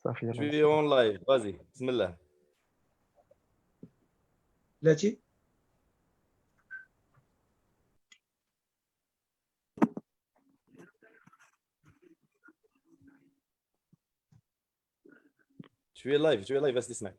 صافي Je suis en live, vas-y, bismillah. بلاتي Je suis live, vas-y, تسمع.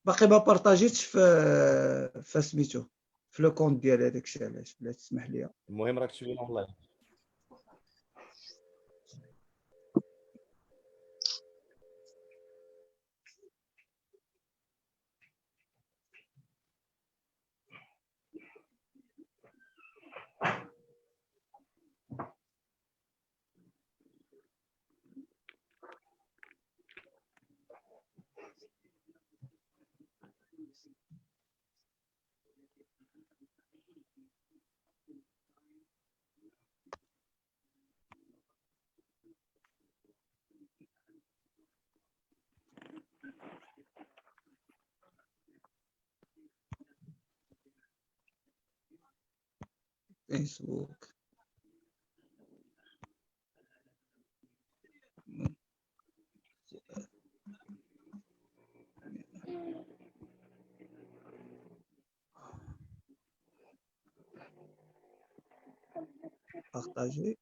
باقي ما بارطاجيتش في سميتو في لو كونت ديالي، هذاك الشيء علاش بلا تسمح لي. المهم راك شويه اون لايف. فيسبوك بارطاجي.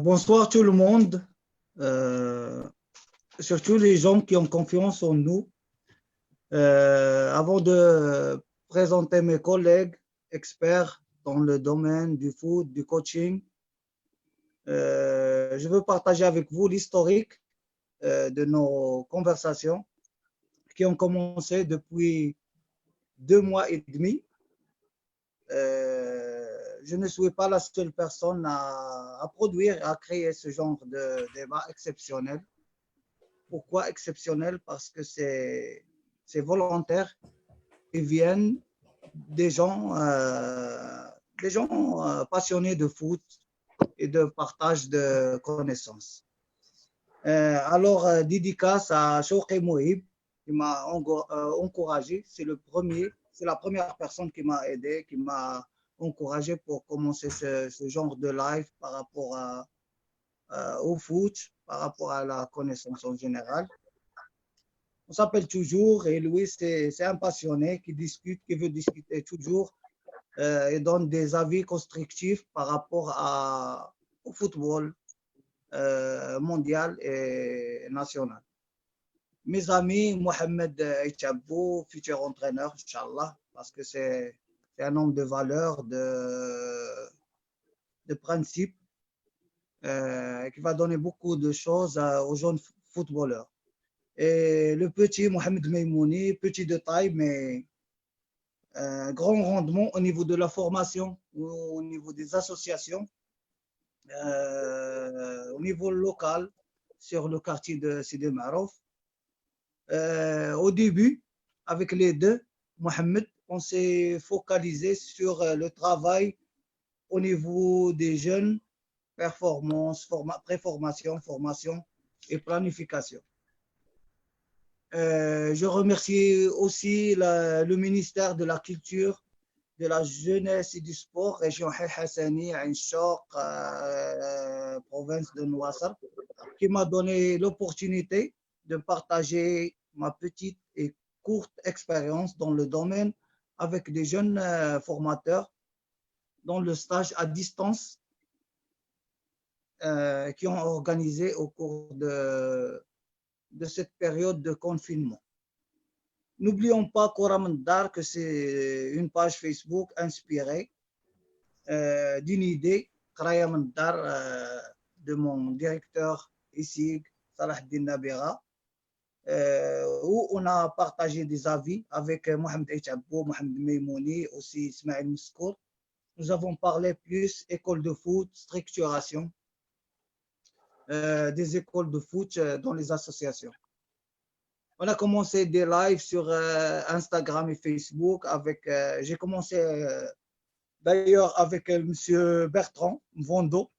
Bonsoir tout le monde, surtout les gens qui ont confiance en nous. Avant de présenter mes collègues experts dans le domaine du foot, du coaching, je veux partager avec vous l'historique de nos conversations qui ont commencé depuis 2 mois et demi. Je ne suis pas la seule personne à produire, à créer ce genre de débat exceptionnel. Pourquoi exceptionnel? Parce que c'est volontaire. Ils viennent des gens passionnés de foot et de partage de connaissances. Alors, dédicace à Chouki Mouhib qui m'a encouragé. C'est la première personne qui m'a aidé, qui m'a encouragé pour commencer ce genre de live par rapport au foot, par rapport à la connaissance en général. On s'appelle toujours et Louis, c'est un passionné qui discute, qui veut discuter toujours et donne des avis constructifs par rapport au football mondial et national. Mes amis, Mohamed Echabou, futur entraîneur, Inch'Allah, parce que c'est un homme de valeur, de principe, qui va donner beaucoup de choses aux jeunes footballeurs. Et le petit Mohamed Meimouni, petit de taille, mais grand rendement au niveau de la formation, au niveau des associations, au niveau local, sur le quartier de Sidi Marouf. Au début, avec les deux, Mohamed, on s'est focalisé sur le travail au niveau des jeunes, performance, préformation, formation et planification. Je remercie aussi le ministère de la Culture, de la Jeunesse et du Sport, région Hassani, Ain Choc, province de Nouassar, qui m'a donné l'opportunité de partager ma petite et courte expérience dans le domaine avec des jeunes formateurs dans le stage à distance qui ont organisé au cours de cette période de confinement. N'oublions pas Koramandar, que c'est une page Facebook inspirée d'une idée, Koramandar, de mon directeur ici, Salah Din Nabira, où on a partagé des avis avec Mohamed Echabou, Mohamed Meimouni, aussi Ismaël Mouskour. Nous avons parlé plus école de foot, structuration des écoles de foot dans les associations. On a commencé des lives sur Instagram et Facebook. J'ai commencé d'ailleurs avec Monsieur Bertrand Mvondo,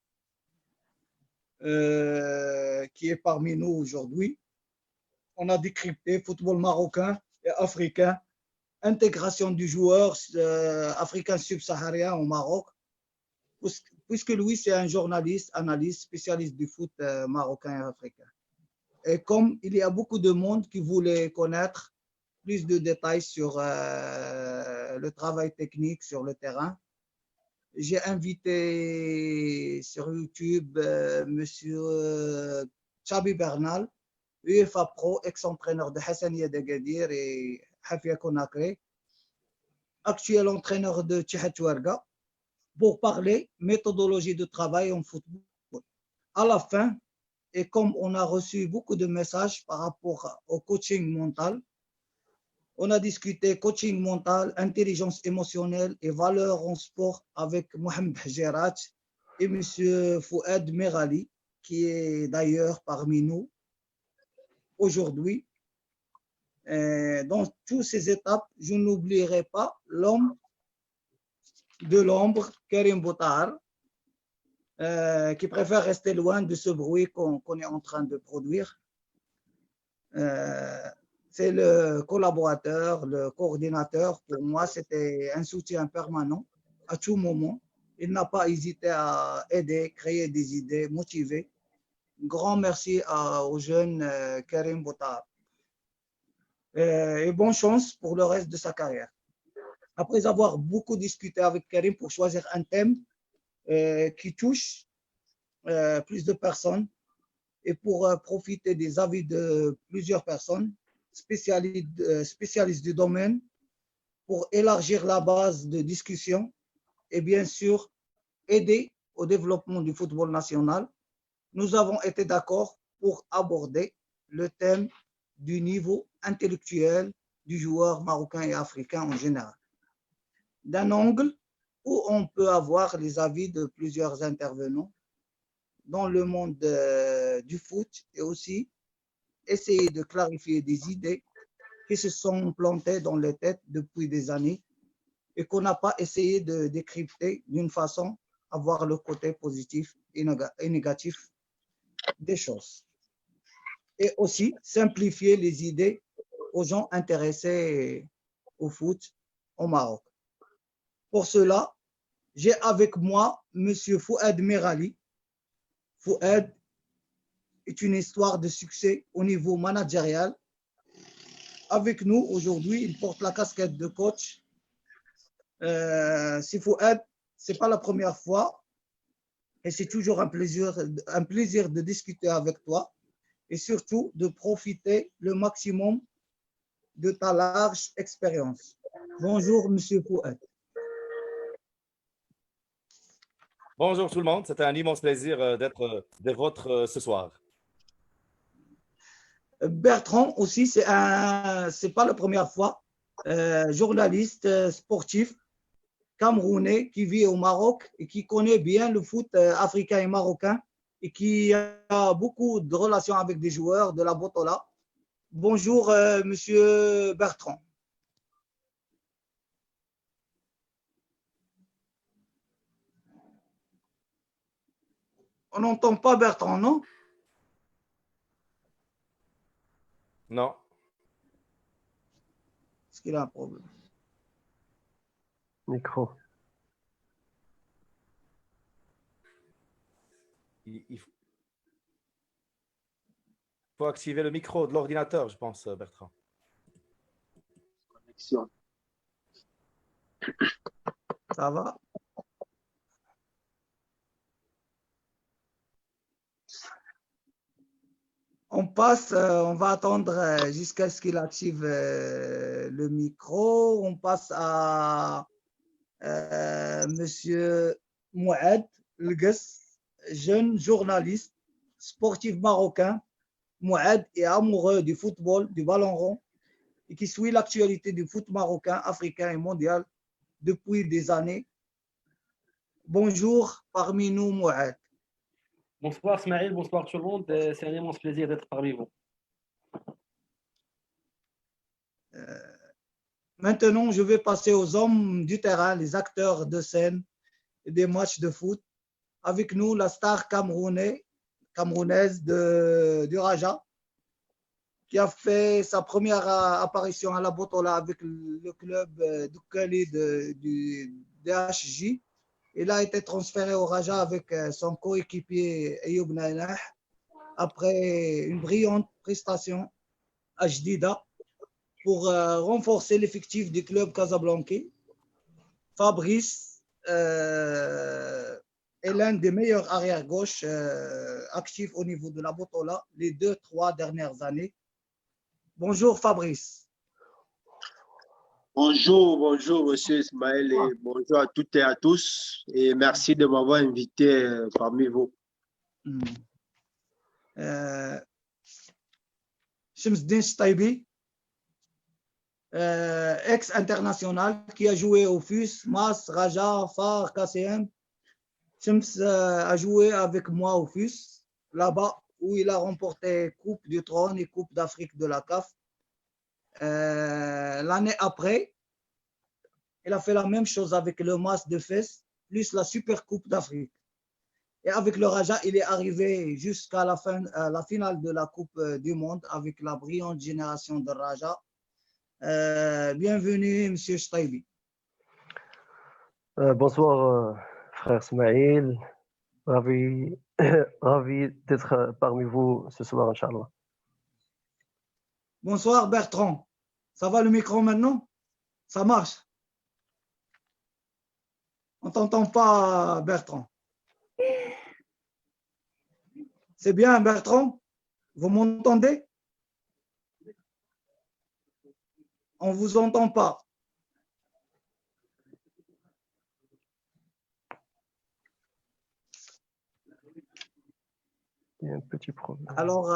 qui est parmi nous aujourd'hui. On a décrypté football marocain et africain, intégration du joueur africain subsaharien au Maroc, puisque lui, c'est un journaliste, analyste, spécialiste du foot marocain et africain. Et comme il y a beaucoup de monde qui voulait connaître plus de détails sur le travail technique sur le terrain, j'ai invité sur YouTube Monsieur Chabi Bernal, UEFA Pro, ex-entraîneur de Hassania d'Agadir et Hafia Konakry, actuel entraîneur de Tchihatouarga, pour parler méthodologie de travail en football. À la fin, et comme on a reçu beaucoup de messages par rapport au coaching mental, on a discuté coaching mental, intelligence émotionnelle et valeurs en sport avec Mohamed Hajerat et M. Fouad Merali, qui est d'ailleurs parmi nous aujourd'hui. Dans toutes ces étapes, je n'oublierai pas l'homme de l'ombre, Karim Boutar, qui préfère rester loin de ce bruit qu'on est en train de produire. C'est le collaborateur, le coordinateur. Pour moi, c'était un soutien permanent à tout moment. Il n'a pas hésité à aider, créer des idées, motiver. Grand merci au jeune Karim Boutar. Et bonne chance pour le reste de sa carrière. Après avoir beaucoup discuté avec Karim pour choisir un thème qui touche plus de personnes et pour profiter des avis de plusieurs personnes spécialistes du domaine pour élargir la base de discussion et bien sûr aider au développement du football national, nous avons été d'accord pour aborder le thème du niveau intellectuel du joueur marocain et africain en général, d'un angle où on peut avoir les avis de plusieurs intervenants dans le monde du foot et aussi essayer de clarifier des idées qui se sont plantées dans les têtes depuis des années et qu'on n'a pas essayé de décrypter d'une façon à voir le côté positif et négatif des choses. Et aussi simplifier les idées aux gens intéressés au foot au Maroc. Pour cela, j'ai avec moi M. Fouad Merali. Fouad est une histoire de succès au niveau managérial. Avec nous aujourd'hui, il porte la casquette de coach. Si Fouad, ce n'est pas la première fois et c'est toujours un plaisir de discuter avec toi et surtout de profiter le maximum de ta large expérience. Bonjour, Monsieur Fouad. Bonjour tout le monde, c'était un immense plaisir d'être des vôtres ce soir. Bertrand aussi, c'est pas la première fois, journaliste sportif camerounais qui vit au Maroc et qui connaît bien le foot africain et marocain et qui a beaucoup de relations avec des joueurs de la Botola. Bonjour, Monsieur Bertrand. On n'entend pas Bertrand, non? Non. Est-ce qu'il a un problème? Micro. Il faut activer le micro de l'ordinateur, je pense, Bertrand. connexion. Ça va? On passe, on va attendre jusqu'à ce qu'il active le micro. On passe à Monsieur Mouad Lgues, jeune journaliste sportif marocain. Mouad est amoureux du football, du ballon rond et qui suit l'actualité du foot marocain, africain et mondial depuis des années. Bonjour parmi nous, Mouad. Bonsoir Smaïl, bonsoir tout le monde. C'est un immense plaisir d'être parmi vous. Maintenant, je vais passer aux hommes du terrain, les acteurs de scène et des matchs de foot. Avec nous, la star camerounaise du Raja, qui a fait sa première apparition à la Botola avec le club du Khalid du DHJ. Il a été transféré au Raja avec son coéquipier Ayoub Nainah après une brillante prestation à Jdida pour renforcer l'effectif du club casablancais. Fabrice est l'un des meilleurs arrière-gauche actifs au niveau de la Botola les 2-3 dernières années. Bonjour Fabrice. Bonjour, monsieur Ismaël, et bonjour à toutes et à tous, et merci de m'avoir invité parmi vous. Chemsdin Staibi, ex-international qui a joué au FUS, MAS, Raja, Far, KCM. Chems a joué avec moi au FUS, là-bas, où il a remporté Coupe du Trône et Coupe d'Afrique de la CAF. L'année après, il a fait la même chose avec le MAS de Fès, plus la Super Coupe d'Afrique. Et avec le Raja, il est arrivé jusqu'à la finale de la Coupe du Monde avec la brillante génération de Raja. Bienvenue, Monsieur Staibi. Bonsoir, frère Smaïl. Ravi d'être parmi vous ce soir, Inch'Allah. Bonsoir, Bertrand. Ça va le micro maintenant? Ça marche? On ne t'entend pas, Bertrand. C'est bien, Bertrand? Vous m'entendez? On ne vous entend pas. Il y a un petit problème. Alors,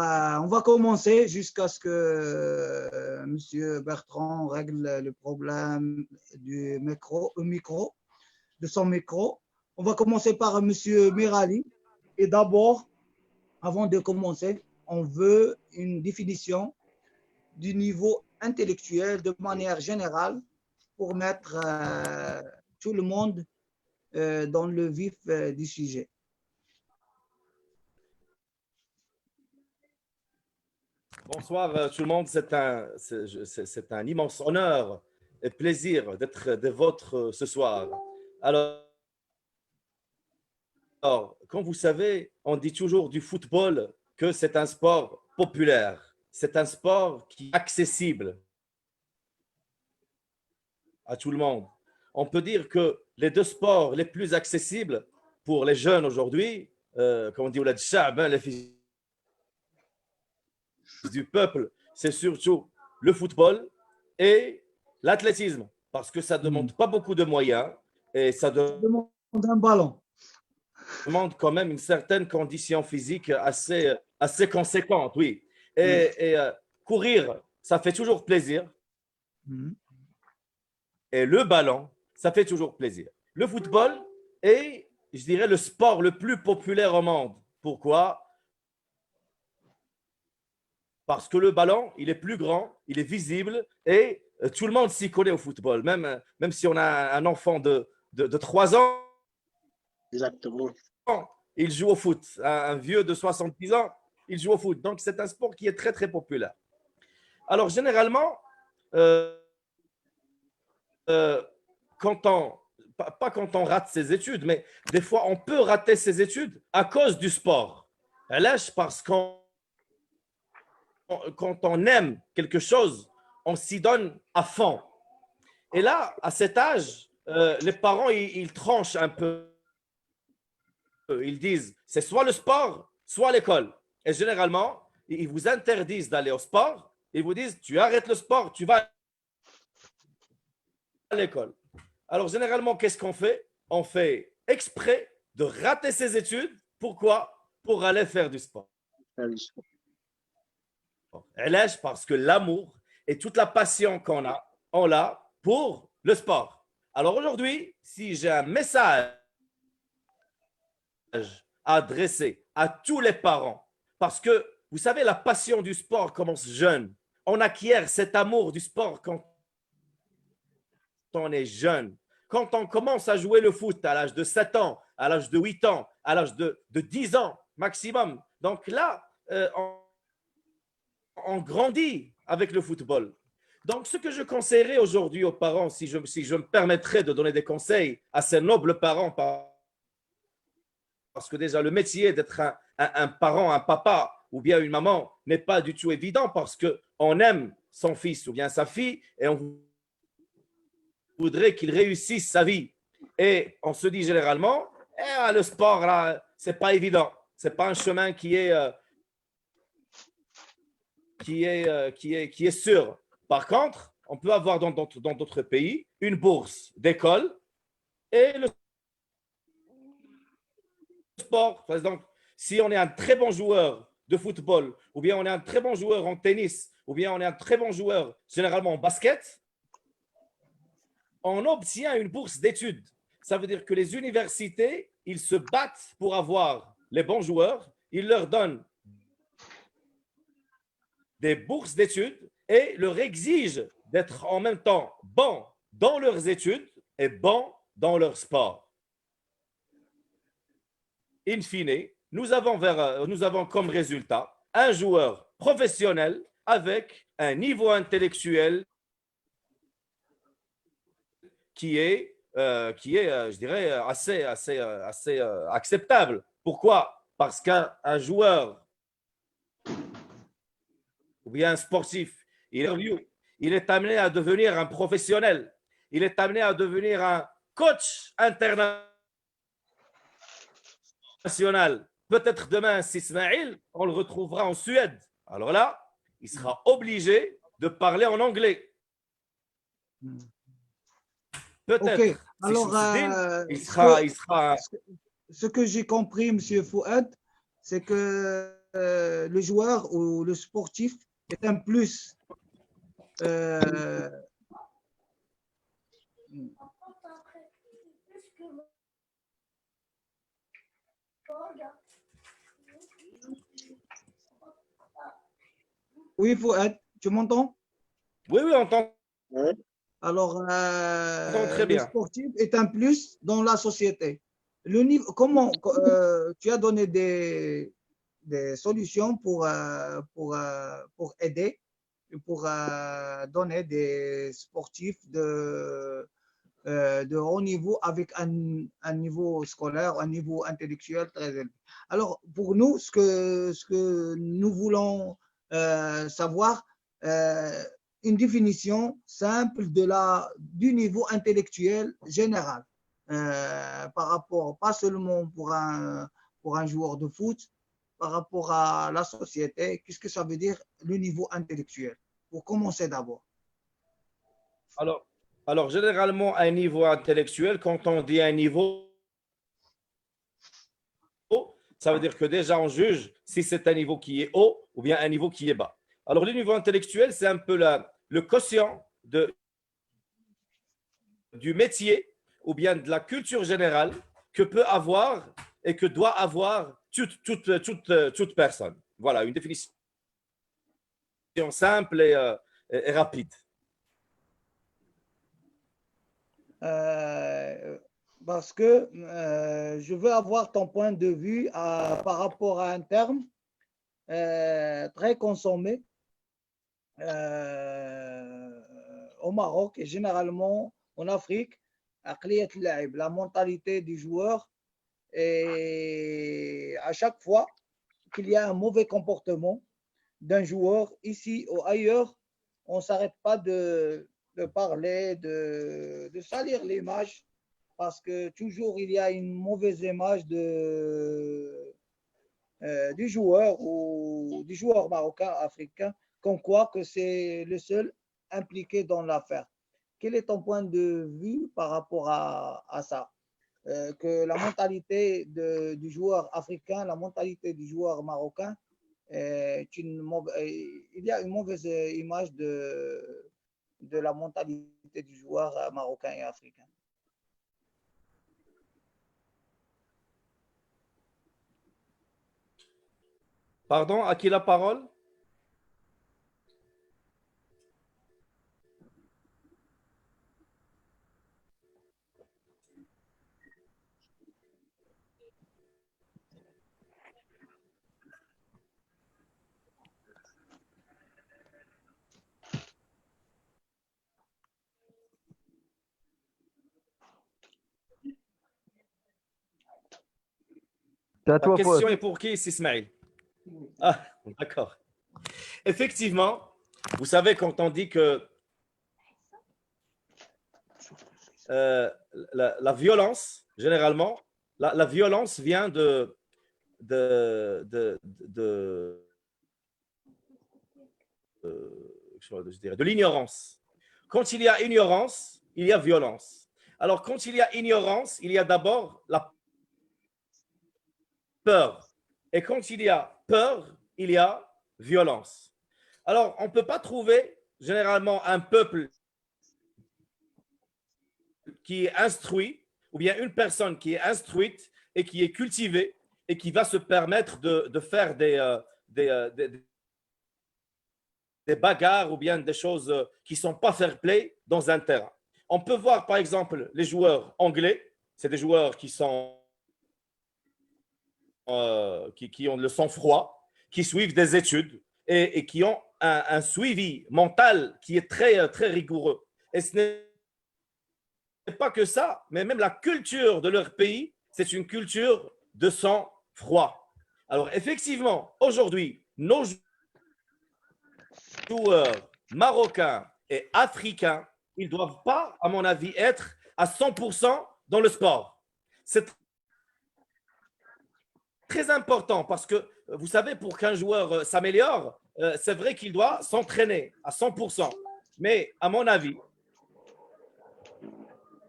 on va commencer jusqu'à ce que M. Bertrand règle le problème du micro, de son micro. On va commencer par M. Mirali. Et d'abord, avant de commencer, on veut une définition du niveau intellectuel de manière générale pour mettre tout le monde dans le vif du sujet. Bonsoir tout le monde, c'est un immense honneur et plaisir d'être de votre ce soir. Alors, comme vous savez, on dit toujours du football que c'est un sport populaire, c'est un sport qui est accessible à tout le monde. On peut dire que les deux sports les plus accessibles pour les jeunes aujourd'hui, comme on dit, les fils du peuple, c'est surtout le football et l'athlétisme, parce que ça ne demande pas beaucoup de moyens et ça demande un ballon. Demande quand même une certaine condition physique assez conséquente, oui. Et courir, ça fait toujours plaisir. Et le ballon, ça fait toujours plaisir. Le football est, je dirais, le sport le plus populaire au monde. Pourquoi? Parce que le ballon, il est plus grand, il est visible et tout le monde s'y connaît au football. Même si on a un enfant de 3 ans, exactement, il joue au foot. Un vieux de 70 ans, il joue au foot. Donc, c'est un sport qui est très, très populaire. Alors, généralement, quand on rate ses études, mais des fois, on peut rater ses études à cause du sport. Parce qu'on quand on aime quelque chose, on s'y donne à fond. Et là, à cet âge, les parents, ils tranchent un peu. Ils disent, c'est soit le sport, soit l'école. Et généralement, ils vous interdisent d'aller au sport. Ils vous disent, tu arrêtes le sport, tu vas à l'école. Alors, généralement, qu'est-ce qu'on fait? On fait exprès de rater ses études. Pourquoi? Pour aller faire du sport. Parce que l'amour et toute la passion qu'on a, on l'a pour le sport. Alors aujourd'hui, si j'ai un message à adresser à tous les parents, parce que vous savez, la passion du sport commence jeune. On acquiert cet amour du sport quand on est jeune. Quand on commence à jouer le foot à l'âge de 7 ans, à l'âge de 8 ans, à l'âge de 10 ans maximum. Donc là, on grandit avec le football. Donc, ce que je conseillerais aujourd'hui aux parents, si je me permettrais de donner des conseils à ces nobles parents, parce que déjà le métier d'être un parent, un papa ou bien une maman n'est pas du tout évident parce qu'on aime son fils ou bien sa fille et on voudrait qu'il réussisse sa vie. Et on se dit généralement, le sport, là, c'est pas évident. C'est pas un chemin qui est sûr. Par contre, on peut avoir dans d'autres pays une bourse d'école et le sport. Donc, si on est un très bon joueur de football, ou bien on est un très bon joueur en tennis, ou bien on est un très bon joueur généralement en basket, on obtient une bourse d'études. Ça veut dire que les universités, ils se battent pour avoir les bons joueurs, ils leur donnent des bourses d'études et leur exigent d'être en même temps bons dans leurs études et bons dans leur sport. In fine, nous avons comme résultat un joueur professionnel avec un niveau intellectuel qui est je dirais, assez acceptable. Pourquoi? Parce qu'un joueur ou bien un sportif, il est amené à devenir un professionnel. Il est amené à devenir un coach international. Peut-être demain, si Ismaël, on le retrouvera en Suède. Alors là, il sera obligé de parler en anglais. Peut-être. Ok. Alors, il sera. Ce que j'ai compris, Monsieur Fouad, c'est que le joueur ou le sportif est un plus. Oui, Fouad, tu m'entends? Oui, on entend. Alors, Très le bien. sportif est un plus dans la société. Comment tu as donné des solutions pour aider, pour donner des sportifs de haut niveau avec un niveau scolaire, un niveau intellectuel très élevé. Alors, pour nous, ce que nous voulons savoir, une définition simple du niveau intellectuel général par rapport, pas seulement pour un joueur de foot, par rapport à la société. Qu'est-ce que ça veut dire le niveau intellectuel? Pour commencer d'abord. Alors, généralement, un niveau intellectuel, quand on dit un niveau, ça veut dire que déjà on juge si c'est un niveau qui est haut ou bien un niveau qui est bas. Alors, le niveau intellectuel, c'est un peu le quotient du métier ou bien de la culture générale que peut avoir et que doit avoir toute personne. Voilà, une définition simple et rapide. Parce que je veux avoir ton point de vue par rapport à un terme très consommé au Maroc et généralement en Afrique, la mentalité du joueur. Et à chaque fois qu'il y a un mauvais comportement d'un joueur ici ou ailleurs, on ne s'arrête pas de de parler, de salir l'image, parce que toujours il y a une mauvaise image du joueur ou du joueur marocain, africain, comme quoi que c'est le seul impliqué dans l'affaire. Quel est ton point de vue par rapport à ça? Que la mentalité du joueur africain, la mentalité du joueur marocain, il y a une mauvaise image de la mentalité du joueur marocain et africain. Pardon, à qui la parole? C'est à La toi, Fouad. question est pour qui, Ismaël? Ah, d'accord. Effectivement, vous savez, quand on dit que la violence, généralement, la violence vient de l'ignorance. Quand il y a ignorance, il y a violence. Alors, quand il y a ignorance, il y a d'abord la peur. Et quand il y a peur, il y a violence. Alors, on ne peut pas trouver généralement un peuple qui est instruit ou bien une personne qui est instruite et qui est cultivée et qui va se permettre de faire des bagarres ou bien des choses qui ne sont pas fair play dans un terrain. On peut voir par exemple les joueurs anglais, c'est des joueurs qui sont qui ont le sang-froid, qui suivent des études et qui ont un suivi mental qui est très rigoureux. Et ce n'est pas que ça, mais même la culture de leur pays, c'est une culture de sang-froid. Alors effectivement, aujourd'hui, nos joueurs marocains et africains, ils ne doivent pas, à mon avis, être à 100% dans le sport. C'est très important parce que, vous savez, pour qu'un joueur s'améliore, c'est vrai qu'il doit s'entraîner à 100%. Mais à mon avis,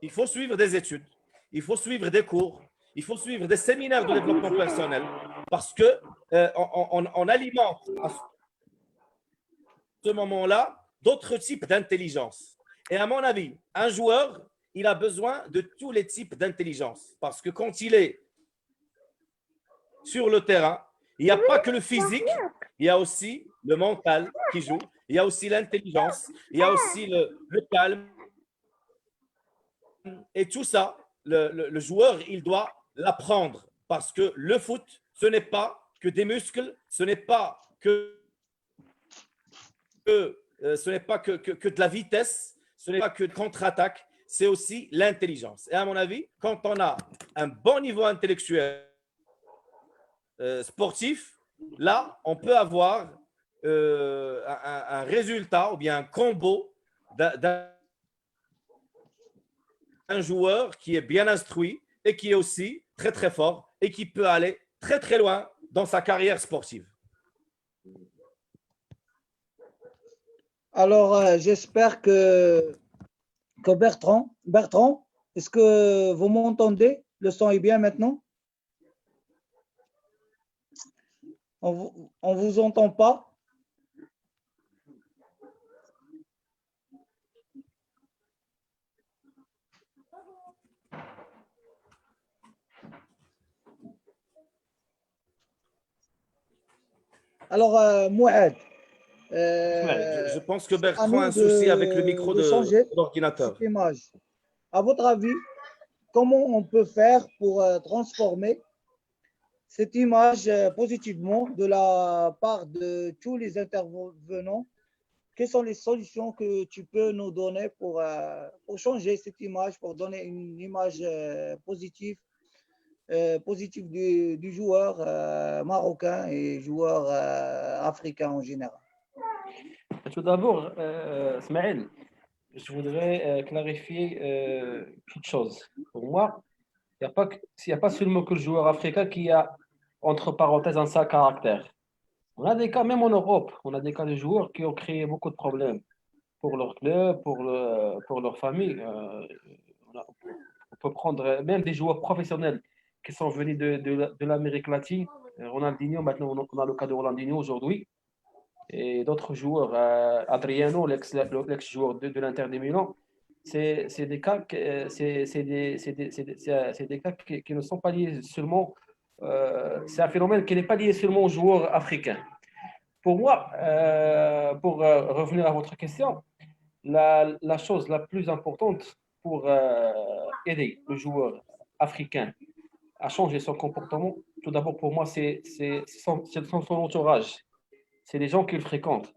il faut suivre des études, il faut suivre des cours, il faut suivre des séminaires de développement personnel parce que on alimente à ce moment-là d'autres types d'intelligence. Et à mon avis, un joueur, il a besoin de tous les types d'intelligence parce que quand il est sur le terrain, il n'y a pas que le physique, il y a aussi le mental qui joue, il y a aussi l'intelligence, il y a aussi le calme. Et tout ça, le joueur, il doit l'apprendre parce que le foot, ce n'est pas que des muscles, ce n'est pas que de la vitesse, ce n'est pas que de contre-attaque, c'est aussi l'intelligence. Et à mon avis, quand on a un bon niveau intellectuel sportif, là, on peut avoir un résultat ou bien un combo d'un joueur qui est bien instruit et qui est aussi très fort et qui peut aller très loin dans sa carrière sportive. Alors, j'espère que Bertrand, est-ce que vous m'entendez? Le son est bien maintenant? On vous entend pas? Alors, Mouad, Je pense que à Bertrand nous a un souci avec le micro de changer de l'ordinateur. cette image. À votre avis, comment on peut faire pour transformer cette image positivement de la part de tous les intervenants? Quelles sont les solutions que tu peux nous donner pour changer cette image, pour donner une image positive du joueur marocain et joueur africain en général? Tout d'abord, Ismaël, je voudrais clarifier une petite chose. Pour moi, il n'y a pas seulement que le joueur africain qui a, entre parenthèses, un sale caractère. On a des cas, même en Europe, on a des cas de joueurs qui ont créé beaucoup de problèmes pour leur club, pour leur famille. On peut prendre même des joueurs professionnels qui sont venus de l'Amérique latine. Ronaldinho, maintenant, on a le cas de Ronaldinho aujourd'hui. Et d'autres joueurs, Adriano, l'ex-joueur de l'Inter de Milan, c'est des cas, c'est des cas qui ne sont pas liés seulement. C'est un phénomène qui n'est pas lié seulement aux joueurs africains. Pour moi, pour revenir à votre question, la chose la plus importante pour aider le joueur africain à changer son comportement, tout d'abord pour moi, c'est son entourage. C'est les gens qu'il fréquente.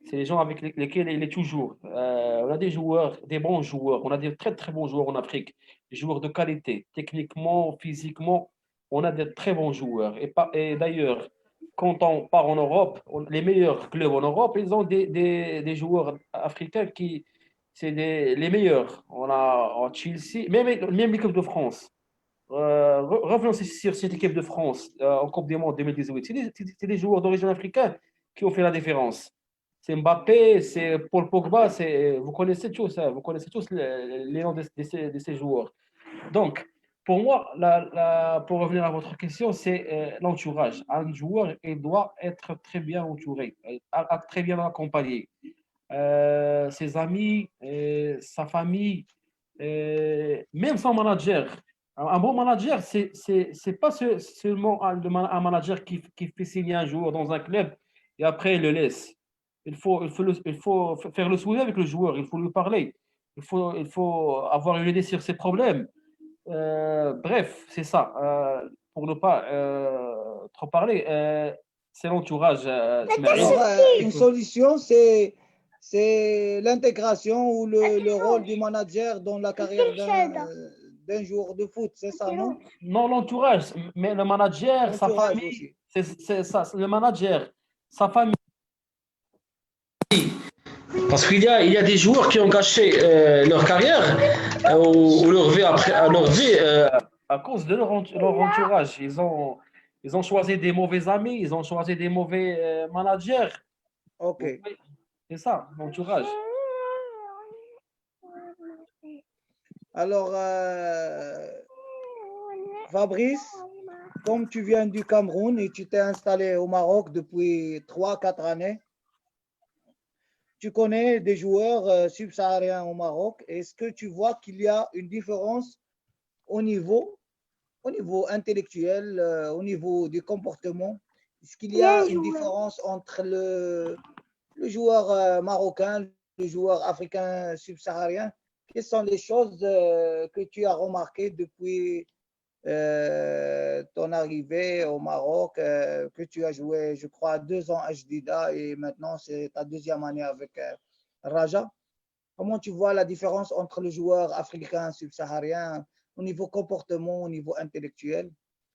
C'est les gens avec lesquels il est toujours. On a des joueurs, des bons joueurs. On a des très, très bons joueurs en Afrique. Des joueurs de qualité. Techniquement, physiquement, on a des très bons joueurs. Et d'ailleurs, quand on part en Europe, les meilleurs clubs en Europe, ils ont des joueurs africains qui, c'est les meilleurs. On a en Chelsea, même l'équipe de France. Revenons sur cette équipe de France en Coupe du Monde 2018. C'est des joueurs d'origine africaine qui ont fait la différence. C'est Mbappé, c'est Paul Pogba, vous connaissez tous, hein, vous connaissez tous les noms de ces joueurs. Donc, pour moi, pour revenir à votre question, c'est l'entourage. Un joueur, il doit être très bien entouré, très bien accompagné. Ses amis, sa famille, même son manager. Un bon manager, c'est pas seulement un manager qui fait signer un joueur dans un club et après il le laisse. Il faut faire le suivi avec le joueur, il faut lui parler, il faut avoir une idée sur ses problèmes. Bref, c'est ça. Pour ne pas trop parler, c'est l'entourage. Alors, une solution, c'est l'intégration ou le rôle du manager dans la carrière d'un joueur de foot, c'est ça, non? Non, l'entourage, mais le manager, sa L'entourage famille, aussi. c'est ça, le manager, sa famille. Parce il y a des joueurs qui ont gâché leur carrière ou leur vie, à cause de leur entourage. Ils ont choisi des mauvais amis, ils ont choisi des mauvais managers. OK. C'est ça, l'entourage. Alors, Fabrice, comme tu viens du Cameroun et tu t'es installé au Maroc depuis 3-4 années, tu connais des joueurs subsahariens au Maroc. Est-ce que tu vois qu'il y a une différence au niveau intellectuel, au niveau du comportement? Est-ce qu'il y a une différence entre le joueur marocain, le joueur africain subsaharien? Quelles sont les choses que tu as remarquées depuis ton arrivée au Maroc, que tu as joué, je crois, 2 ans à Jdida et maintenant c'est ta deuxième année avec Raja? Comment tu vois la différence entre le joueur africain subsaharien au niveau comportement, au niveau intellectuel?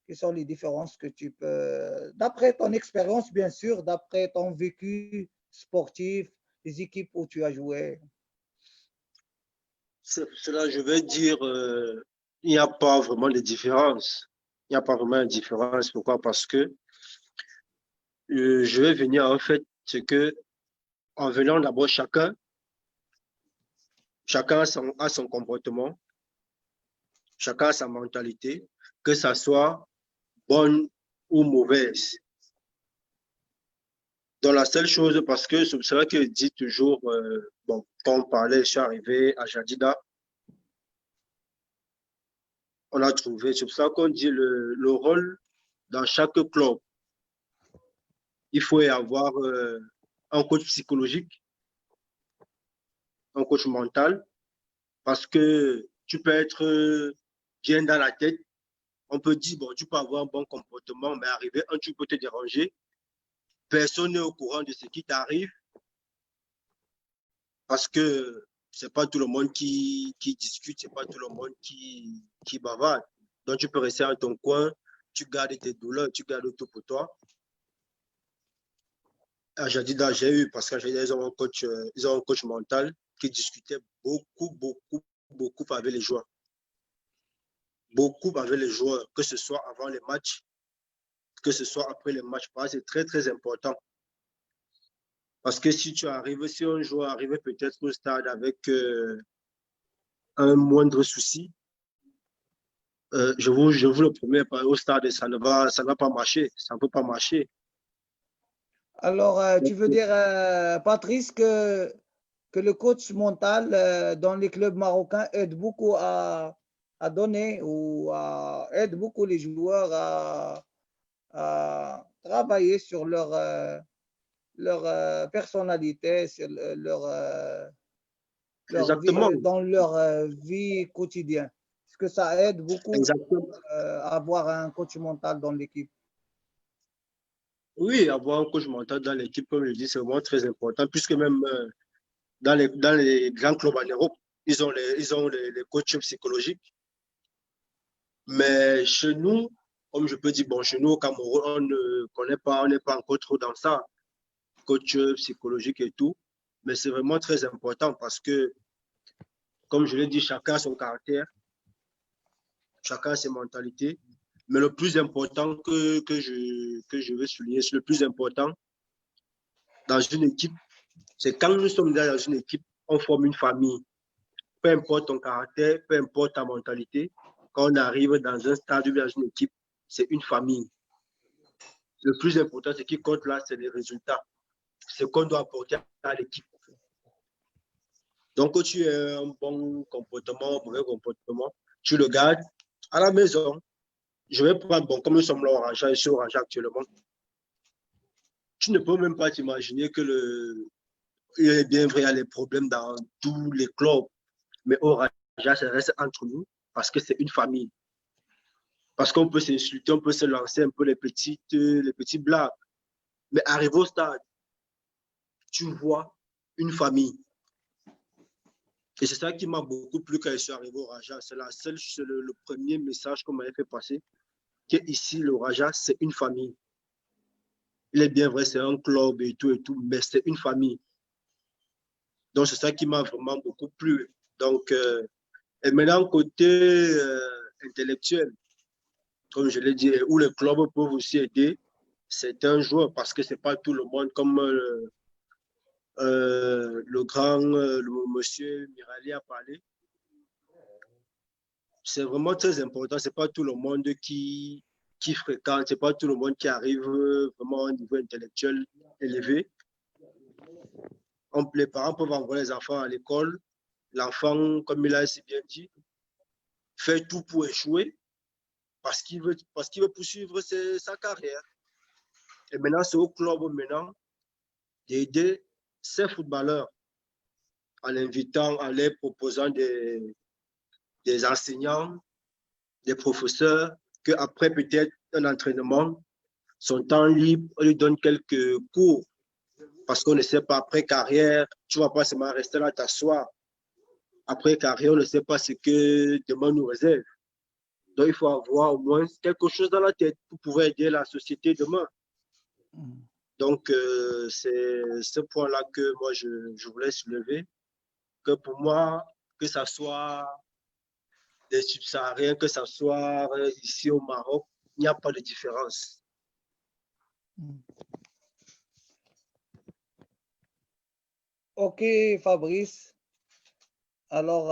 Quelles sont les différences que tu peux, d'après ton expérience, bien sûr, d'après ton vécu sportif, les équipes où tu as joué? Cela, je vais dire, il n'y a pas vraiment de différence. Il n'y a pas vraiment de différence. Pourquoi? Parce que je vais venir en fait, c'est que en venant d'abord, chacun a son comportement, chacun a sa mentalité, que ça soit bonne ou mauvaise. Donc la seule chose, parce que c'est vrai que je dis toujours, bon, quand on parlait, je suis arrivé à Jadida, on a trouvé, c'est pour ça qu'on dit le rôle dans chaque club. Il faut y avoir un coach psychologique, un coach mental, parce que tu peux être bien dans la tête. On peut dire, bon, tu peux avoir un bon comportement, mais arriver, un truc peut te déranger. Personne n'est au courant de ce qui t'arrive, parce que c'est pas tout le monde qui discute, c'est pas tout le monde qui bavarde. Donc, tu peux rester dans ton coin, tu gardes tes douleurs, tu gardes tout pour toi. À Jadida, j'ai eu, parce qu'à Jadida, ils ont un coach mental qui discutait beaucoup avec les joueurs. Beaucoup avec les joueurs, que ce soit avant les matchs, que ce soit après les matchs. C'est très, très important. Parce que si un joueur arrive peut-être au stade avec un moindre souci, je vous le promets, au stade, ça ne va pas marcher. Ça ne peut pas marcher. Alors, tu veux dire, Patrice, que le coach mental dans les clubs marocains aide beaucoup à donner ou aide beaucoup les joueurs à travailler sur leur personnalité, sur leur vie, Exactement. dans leur vie quotidienne. Est-ce que ça aide beaucoup Exactement. à avoir un coach mental dans l'équipe? Oui, avoir un coach mental dans l'équipe, comme je dis, c'est vraiment très important, puisque même dans les grands clubs en Europe, ils ont les coachs psychologiques. Mais chez nous, comme je peux dire, bon, chez nous au Cameroun, on ne connaît pas, on n'est pas encore trop dans ça, coach psychologique et tout. Mais c'est vraiment très important parce que, comme je l'ai dit, chacun a son caractère, chacun a ses mentalités. Mais le plus important que je veux souligner, c'est le plus important dans une équipe, c'est quand nous sommes dans une équipe, on forme une famille. Peu importe ton caractère, peu importe ta mentalité, quand on arrive dans un stade ou dans une équipe, c'est une famille. Le plus important, ce qui compte là, c'est les résultats. Ce qu'on doit apporter à l'équipe. Donc, quand tu as un bon comportement, un mauvais comportement, tu le gardes à la maison. Je vais prendre, bon, comme nous sommes là au Raja, ici au Raja actuellement, tu ne peux même pas t'imaginer que il est bien vrai, il y a les problèmes dans tous les clubs, mais au Raja, ça reste entre nous parce que c'est une famille. Parce qu'on peut s'insulter, on peut se lancer un peu les petites blagues. Mais arrivé au stade, tu vois une famille. Et c'est ça qui m'a beaucoup plu quand je suis arrivé au Raja. C'est le premier message qu'on m'avait fait passer, que ici, le Raja, c'est une famille. Il est bien vrai, c'est un club et tout, mais c'est une famille. Donc, c'est ça qui m'a vraiment beaucoup plu. Donc, et maintenant, côté intellectuel, comme je l'ai dit, où les clubs peuvent aussi aider, c'est un joueur parce que c'est pas tout le monde comme le monsieur Mirali a parlé. C'est vraiment très important. C'est pas tout le monde qui fréquente, c'est pas tout le monde qui arrive vraiment à un niveau intellectuel élevé. Les parents peuvent envoyer les enfants à l'école. L'enfant, comme il a si bien dit, fait tout pour échouer parce qu'il veut poursuivre sa carrière. Et maintenant, c'est au club maintenant d'aider ces footballeurs en invitant, en les proposant des enseignants, des professeurs, qu'après peut-être un entraînement, son temps libre, on lui donne quelques cours. Parce qu'on ne sait pas, après carrière, tu ne vas pas seulement rester là t'asseoir. Après carrière, on ne sait pas ce que demain nous réserve. Donc, il faut avoir au moins quelque chose dans la tête pour pouvoir aider la société demain. Donc, c'est ce point-là que moi, je voulais soulever. Que pour moi, que ça soit des subsahariens, que ça soit ici au Maroc, il n'y a pas de différence. Ok, Fabrice. Alors,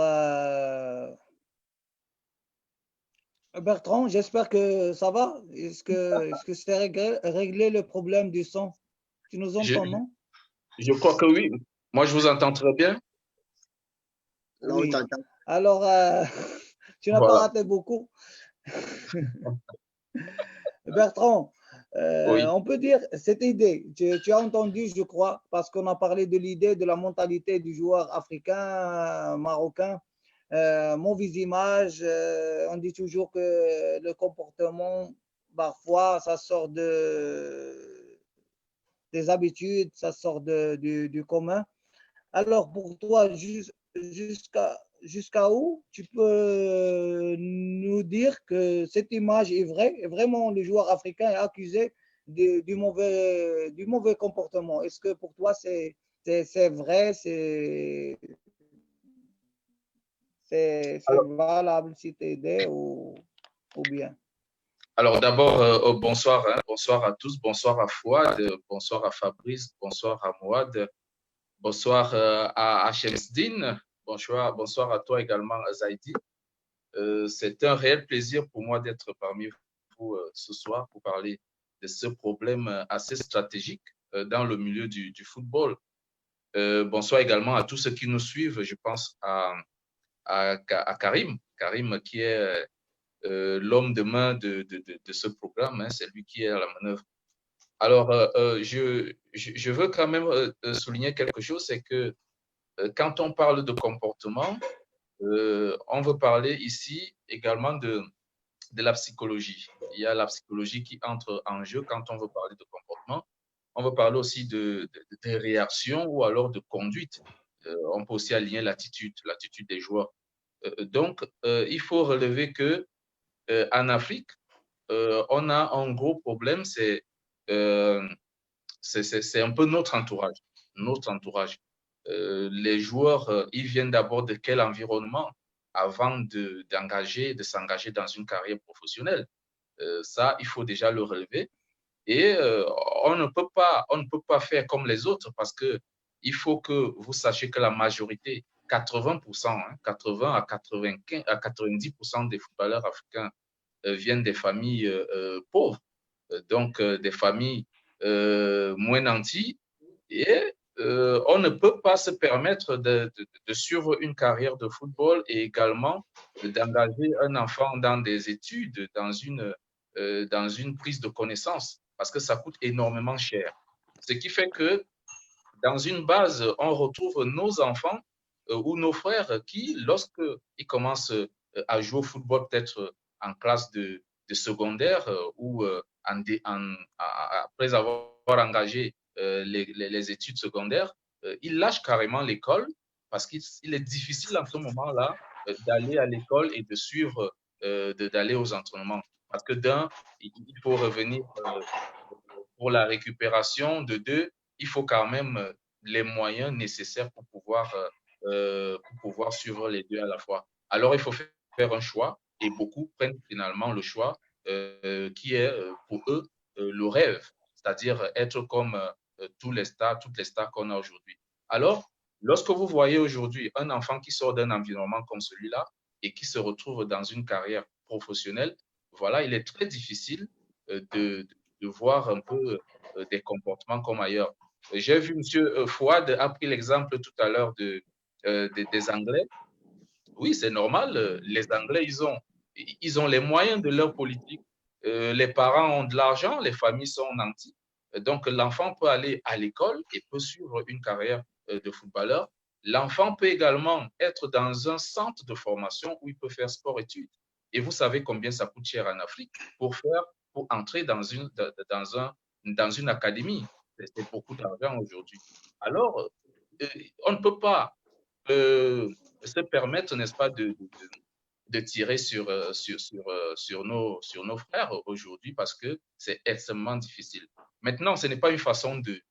Bertrand, j'espère que ça va. Est-ce que c'est réglé le problème du son? Tu nous entends, non? Je crois que oui. Moi, je vous entends très bien. Là, Oui. on t'entend. Alors, tu n'as pas Voilà. raté beaucoup. Bertrand, Oui. on peut dire cette idée, tu as entendu, je crois, parce qu'on a parlé de l'idée de la mentalité du joueur africain, marocain, mauvaise image, on dit toujours que le comportement, parfois, ça sort des habitudes, ça sort du commun. Alors, pour toi, jusqu'à où tu peux nous dire que cette image est vraie et vraiment le joueur africain est accusé du mauvais comportement. Est-ce que pour toi, c'est vrai, c'est valable si tu aidé ou bien? Alors d'abord, bonsoir, hein. Bonsoir à tous, bonsoir à Fouad, bonsoir à Fabrice, bonsoir à Mouad, bonsoir à Shemsdine, bonsoir à toi également, Zaidi. C'est un réel plaisir pour moi d'être parmi vous ce soir pour parler de ce problème assez stratégique dans le milieu du football. Bonsoir également à tous ceux qui nous suivent. Je pense à Karim qui est l'homme de main de ce programme. Hein, c'est lui qui est à la manœuvre. Alors, je veux quand même souligner quelque chose, c'est que quand on parle de comportement, on veut parler ici également de la psychologie. Il y a la psychologie qui entre en jeu quand on veut parler de comportement. On veut parler aussi de réaction ou alors de conduite. On peut aussi aligner l'attitude des joueurs. Donc, il faut relever que en Afrique, on a un gros problème, c'est un peu notre entourage. Notre entourage. Les joueurs, ils viennent d'abord de quel environnement avant de s'engager dans une carrière professionnelle. Ça, il faut déjà le relever. Et on ne peut pas faire comme les autres parce que il faut que vous sachiez que la majorité, 80%, hein, 80 à 95 à 90% des footballeurs africains viennent des familles pauvres, donc des familles moins nanties. Et on ne peut pas se permettre de suivre une carrière de football et également d'engager un enfant dans des études, dans une prise de connaissance, parce que ça coûte énormément cher. Ce qui fait que dans une base, on retrouve nos enfants ou nos frères qui, lorsqu'ils commencent à jouer au football, peut-être en classe de secondaire ou après avoir engagé les études secondaires, ils lâchent carrément l'école parce qu'il est difficile en ce moment-là d'aller à l'école et de suivre, d'aller aux entraînements. Parce que d'un, il faut revenir pour la récupération, de deux, il faut quand même les moyens nécessaires pour pouvoir suivre les deux à la fois. Alors, il faut faire un choix et beaucoup prennent finalement le choix qui est pour eux le rêve, c'est-à-dire être comme toutes les stars qu'on a aujourd'hui. Alors, lorsque vous voyez aujourd'hui un enfant qui sort d'un environnement comme celui-là et qui se retrouve dans une carrière professionnelle, voilà, il est très difficile de voir un peu des comportements comme ailleurs. J'ai vu M. Fouad a pris l'exemple tout à l'heure des Anglais. Oui, c'est normal. Les Anglais, ils ont les moyens de leur politique. Les parents ont de l'argent, les familles sont nantis. Donc, l'enfant peut aller à l'école et peut suivre une carrière de footballeur. L'enfant peut également être dans un centre de formation où il peut faire sport-études. Et vous savez combien ça coûte cher en Afrique pour entrer dans une académie. C'est beaucoup d'argent aujourd'hui. Alors, on ne peut pas se permettre, n'est-ce pas, de tirer sur nos frères aujourd'hui parce que c'est extrêmement difficile. Maintenant, ce n'est pas une façon de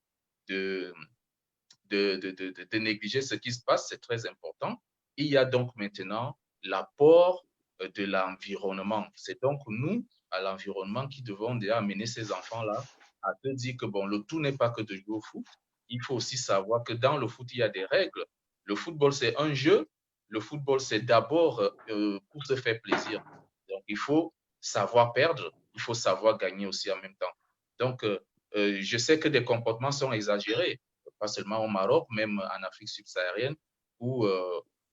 négliger ce qui se passe, c'est très important. Il y a donc maintenant l'apport de l'environnement. C'est donc nous, à l'environnement, qui devons déjà amener ces enfants-là à se dire que bon, le tout n'est pas que de jouer au foot. Il faut aussi savoir que dans le foot, il y a des règles. Le football, c'est un jeu. Le football, c'est d'abord pour se faire plaisir. Donc, il faut savoir perdre, il faut savoir gagner aussi en même temps. Donc, je sais que des comportements sont exagérés, pas seulement au Maroc, même en Afrique subsaharienne, où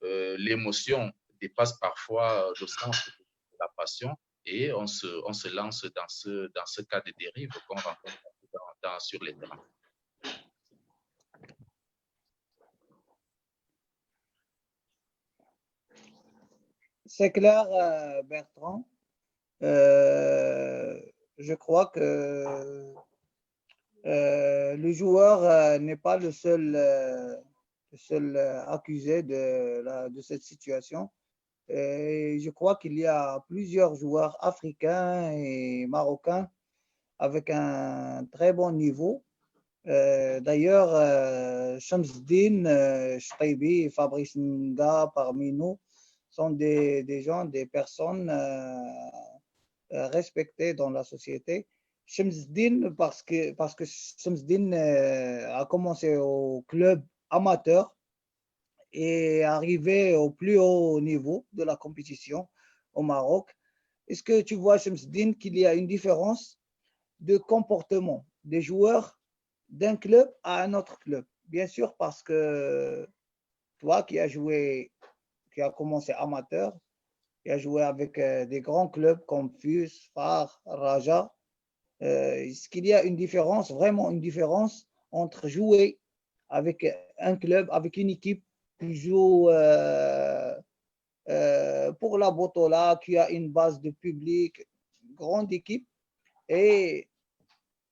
l'émotion dépasse parfois le sens de la passion et on se lance dans ce cas de dérive qu'on rencontre sur les terrains. C'est clair, Bertrand. Je crois que le joueur n'est pas le seul accusé de cette situation. Et je crois qu'il y a plusieurs joueurs africains et marocains avec un très bon niveau. D'ailleurs, Shamsdin, Shtaibi et Fabrice Nga parmi nous sont des gens, des personnes respectées dans la société. Shamsdin, parce que Shamsdin a commencé au club amateur et arrivé au plus haut niveau de la compétition au Maroc. Est-ce que tu vois, Shamsdin, qu'il y a une différence de comportement des joueurs d'un club à un autre club? Bien sûr, parce que toi qui as joué, qui as commencé amateur, qui as joué avec des grands clubs comme FUS, FAR, Raja, est-ce qu'il y a une différence, vraiment une différence entre jouer avec un club, avec une équipe qui joue pour la Botola, qui a une base de public, grande équipe, et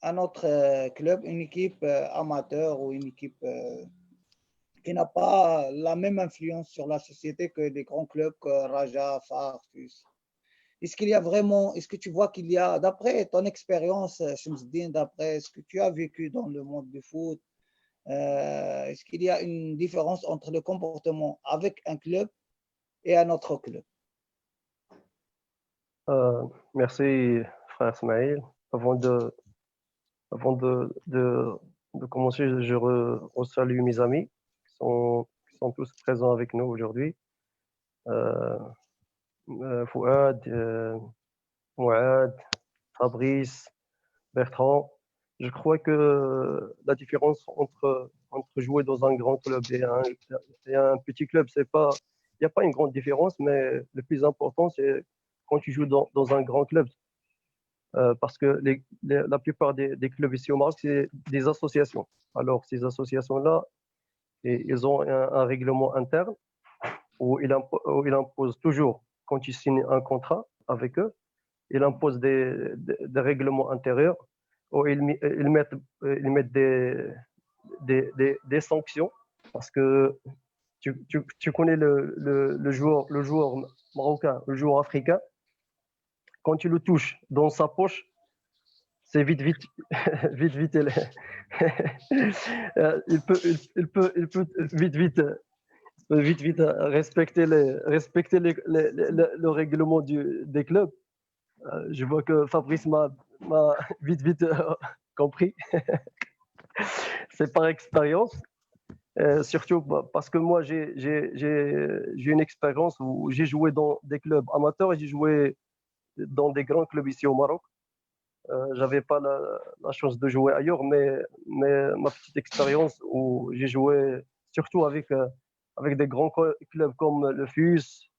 un autre club, une équipe amateur ou une équipe qui n'a pas la même influence sur la société que des grands clubs que Raja, Far, FUS? Est-ce qu'il y a vraiment, est-ce que tu vois qu'il y a, d'après ton expérience, Shamsdin, d'après ce que tu as vécu dans le monde du foot, est-ce qu'il y a une différence entre le comportement avec un club et un autre club? Merci, frère Smaïl. Avant de commencer, je salue mes amis qui sont tous présents avec nous aujourd'hui. Fouad, Mouad, Fabrice, Bertrand. Je crois que la différence entre jouer dans un grand club et un petit club, il n'y a pas une grande différence, mais le plus important, c'est quand tu joues dans un grand club. Parce que la plupart des clubs ici au Maroc, c'est des associations. Alors, ces associations-là, ils ont un règlement interne où ils imposent toujours, quand tu signes un contrat avec eux, ils imposent des règlements intérieurs où ils mettent des sanctions. Parce que tu connais le joueur marocain, le joueur africain, quand tu le touches dans sa poche, c'est vite, il peut vite respecter le règlement des clubs. Je vois que Fabrice m'a vite compris. C'est par expérience. Surtout parce que moi, j'ai une expérience où j'ai joué dans des clubs amateurs et j'ai joué dans des grands clubs ici au Maroc. J'avais pas la chance de jouer ailleurs, mais ma petite expérience où j'ai joué surtout avec des grands clubs comme le FUS,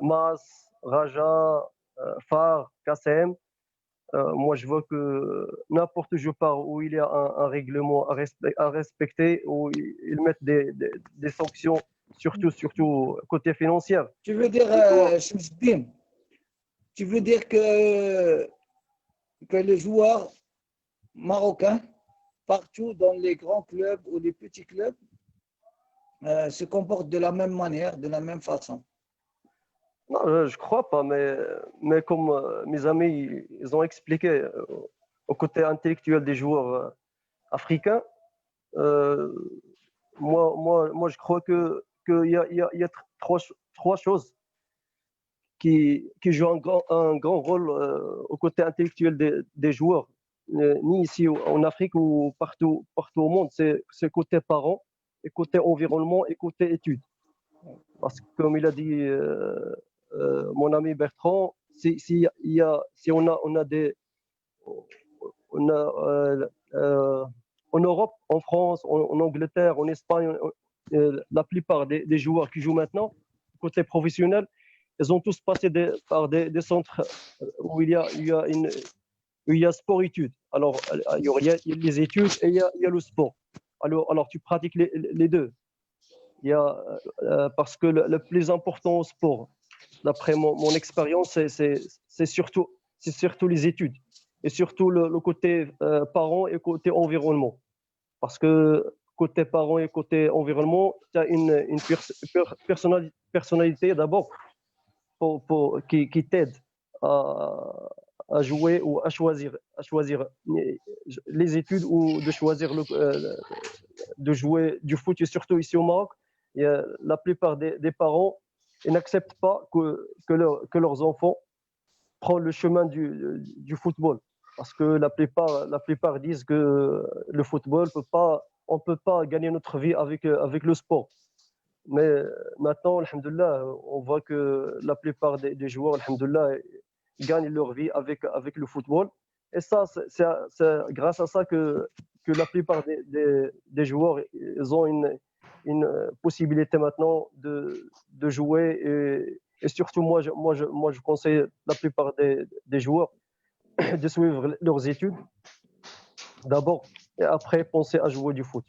MAS, Raja, Far, KCM. Moi, je vois que n'importe où je pars où il y a un règlement à respecter, où ils mettent des sanctions, surtout côté financier. Tu veux dire, Shamsdin, tu veux dire que les joueurs marocains, partout dans les grands clubs ou les petits clubs, se comportent de la même manière, de la même façon? Non, je crois pas, mais comme mes amis ils ont expliqué au côté intellectuel des joueurs africains, euh, moi, je crois qu'il y a trois choses qui jouent un grand rôle au côté intellectuel des joueurs, ni ici en Afrique ou partout au monde. C'est côté parents, et côté environnement et côté études. Parce que comme il a dit mon ami Bertrand, si on a des on a, en Europe, en France, en Angleterre, en Espagne, la plupart des joueurs qui jouent maintenant, côté professionnel, ils ont tous passé par des centres où il y a sport-études. Alors, il y a les études et il y a le sport. Alors tu pratiques les deux. Parce que le plus important au sport, d'après mon expérience, c'est surtout les études et surtout le côté parents et côté environnement. Parce que côté parents et côté environnement, tu as une personnalité d'abord qui t'aide à jouer ou à choisir les études ou de choisir de jouer du foot, et surtout ici au Maroc, la plupart des parents ils n'acceptent pas que leurs enfants prennent le chemin du football. Parce que la plupart disent que le football, on ne peut pas gagner notre vie avec le sport. Mais maintenant, alhamdoulilah, on voit que la plupart des joueurs, alhamdoulilah, gagnent leur vie avec le football. Et ça, c'est grâce à ça que la plupart des joueurs ils ont une possibilité maintenant de jouer. Et surtout, moi, je conseille la plupart des joueurs de suivre leurs études d'abord et après penser à jouer du foot.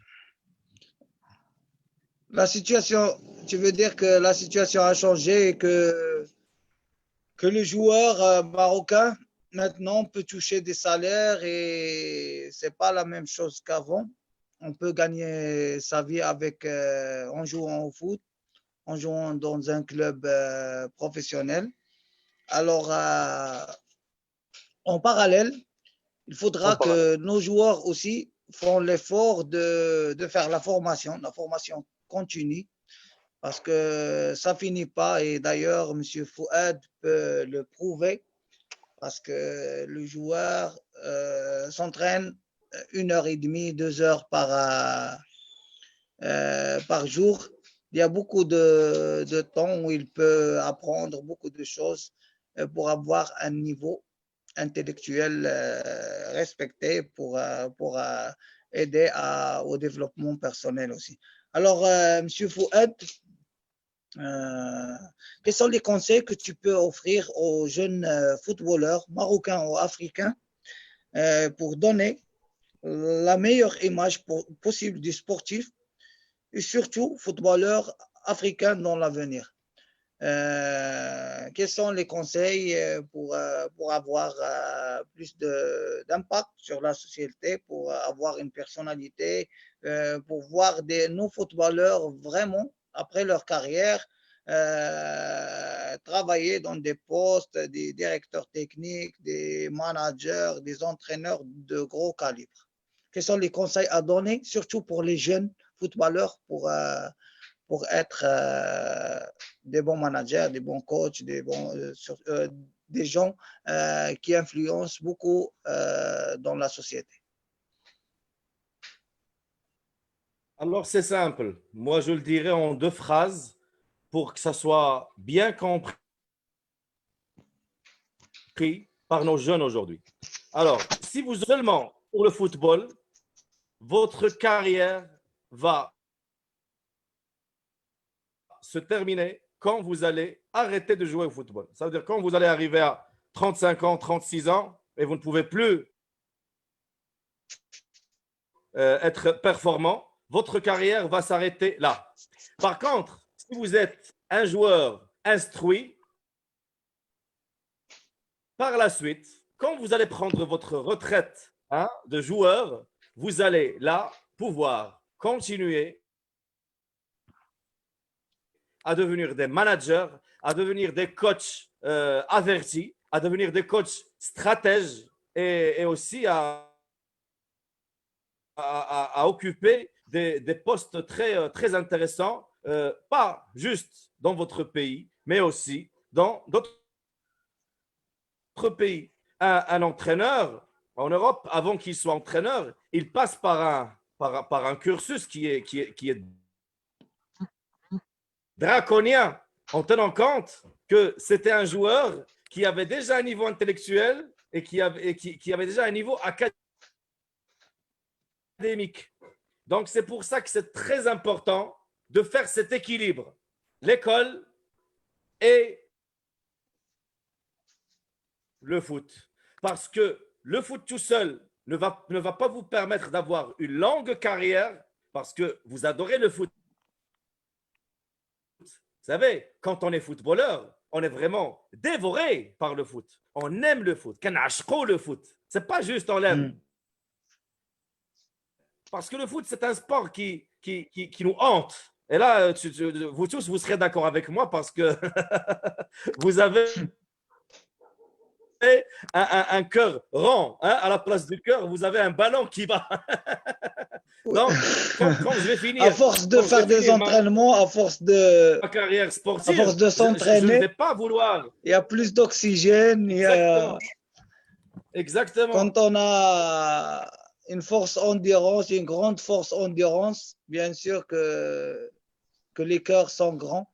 La situation, tu veux dire que la situation a changé et que le joueur marocain maintenant peut toucher des salaires et c'est pas la même chose qu'avant. On peut gagner sa vie en jouant au foot, en jouant dans un club professionnel. Alors, en parallèle, il faudra que nos joueurs aussi font l'effort de faire la formation continue, parce que ça finit pas. Et d'ailleurs, M. Fouad peut le prouver, parce que le joueur s'entraîne 1h30, 2 heures par jour. Il y a beaucoup de temps où il peut apprendre beaucoup de choses pour avoir un niveau intellectuel respecté pour aider au développement personnel aussi. Alors, M. Fouad, quels sont les conseils que tu peux offrir aux jeunes footballeurs marocains ou africains pour donner la meilleure image possible du sportif et surtout footballeurs africains dans l'avenir? Quels sont les conseils pour avoir plus d'impact sur la société, pour avoir une personnalité, pour voir nos footballeurs vraiment, après leur carrière, travailler dans des postes, des directeurs techniques, des managers, des entraîneurs de gros calibre? Quels sont les conseils à donner, surtout pour les jeunes footballeurs, pour être des bons managers, des bons coachs, des gens qui influencent beaucoup dans la société? Alors, c'est simple. Moi, je le dirais en 2 phrases pour que ça soit bien compris par nos jeunes aujourd'hui. Alors, si vous seulement pour le football, votre carrière va se terminer quand vous allez arrêter de jouer au football. Ça veut dire quand vous allez arriver à 35 ans, 36 ans, et vous ne pouvez plus être performant, votre carrière va s'arrêter là. Par contre, si vous êtes un joueur instruit, par la suite, quand vous allez prendre votre retraite de joueur, vous allez là pouvoir continuer à devenir des managers, à devenir des coachs avertis, à devenir des coachs stratèges et aussi à occuper des postes très intéressants, pas juste dans votre pays, mais aussi dans d'autres pays. Un entraîneur en Europe, avant qu'il soit entraîneur, il passe par un cursus qui est draconien, en tenant compte que c'était un joueur qui avait déjà un niveau intellectuel et qui avait déjà un niveau académique. Donc, c'est pour ça que c'est très important de faire cet équilibre. L'école et le foot. Parce que le foot tout seul ne va pas vous permettre d'avoir une longue carrière parce que vous adorez le foot. Vous savez, quand on est footballeur, on est vraiment dévoré par le foot. On aime le foot. Le foot. C'est pas juste on l'aime. Parce que le foot, c'est un sport qui nous hante. Et là, vous tous, vous serez d'accord avec moi parce que vous avez un cœur rond, hein, à la place du cœur, vous avez un ballon qui va. Donc, quand je vais finir, À force de faire des entraînements, à force de carrière sportive, de je ne s'entraîner, vais pas vouloir. il y a plus d'oxygène. Exactement. Quand on a une force endurance, une grande force endurance, bien sûr que les cœurs sont grands.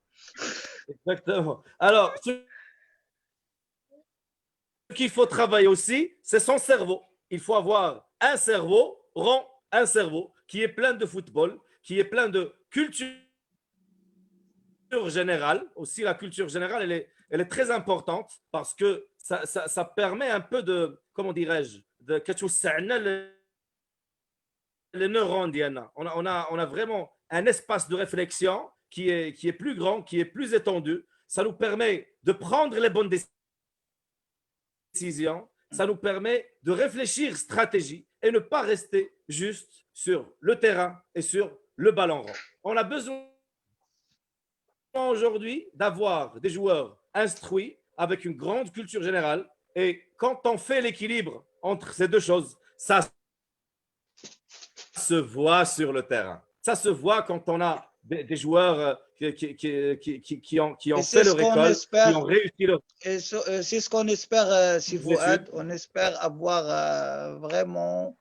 Exactement. Alors, ce qu'il faut travailler aussi, c'est son cerveau. Il faut avoir un cerveau rond, un cerveau qui est plein de football, qui est plein de culture générale. Aussi, la culture générale, elle est très importante parce que ça permet un peu de, comment dirais-je, de les neurones. On a vraiment un espace de réflexion qui est plus grand, qui est plus étendu. Ça nous permet de prendre les bonnes décisions. Ça nous permet de réfléchir stratégie et ne pas rester juste sur le terrain et sur le ballon rond. On a besoin aujourd'hui d'avoir des joueurs instruits avec une grande culture générale. Et quand on fait l'équilibre entre ces deux choses, ça se voit sur le terrain. Ça se voit quand on a des joueurs qui ont fait leur école, qui ont réussi leur... Et c'est ce qu'on espère, si vous êtes. On espère avoir vraiment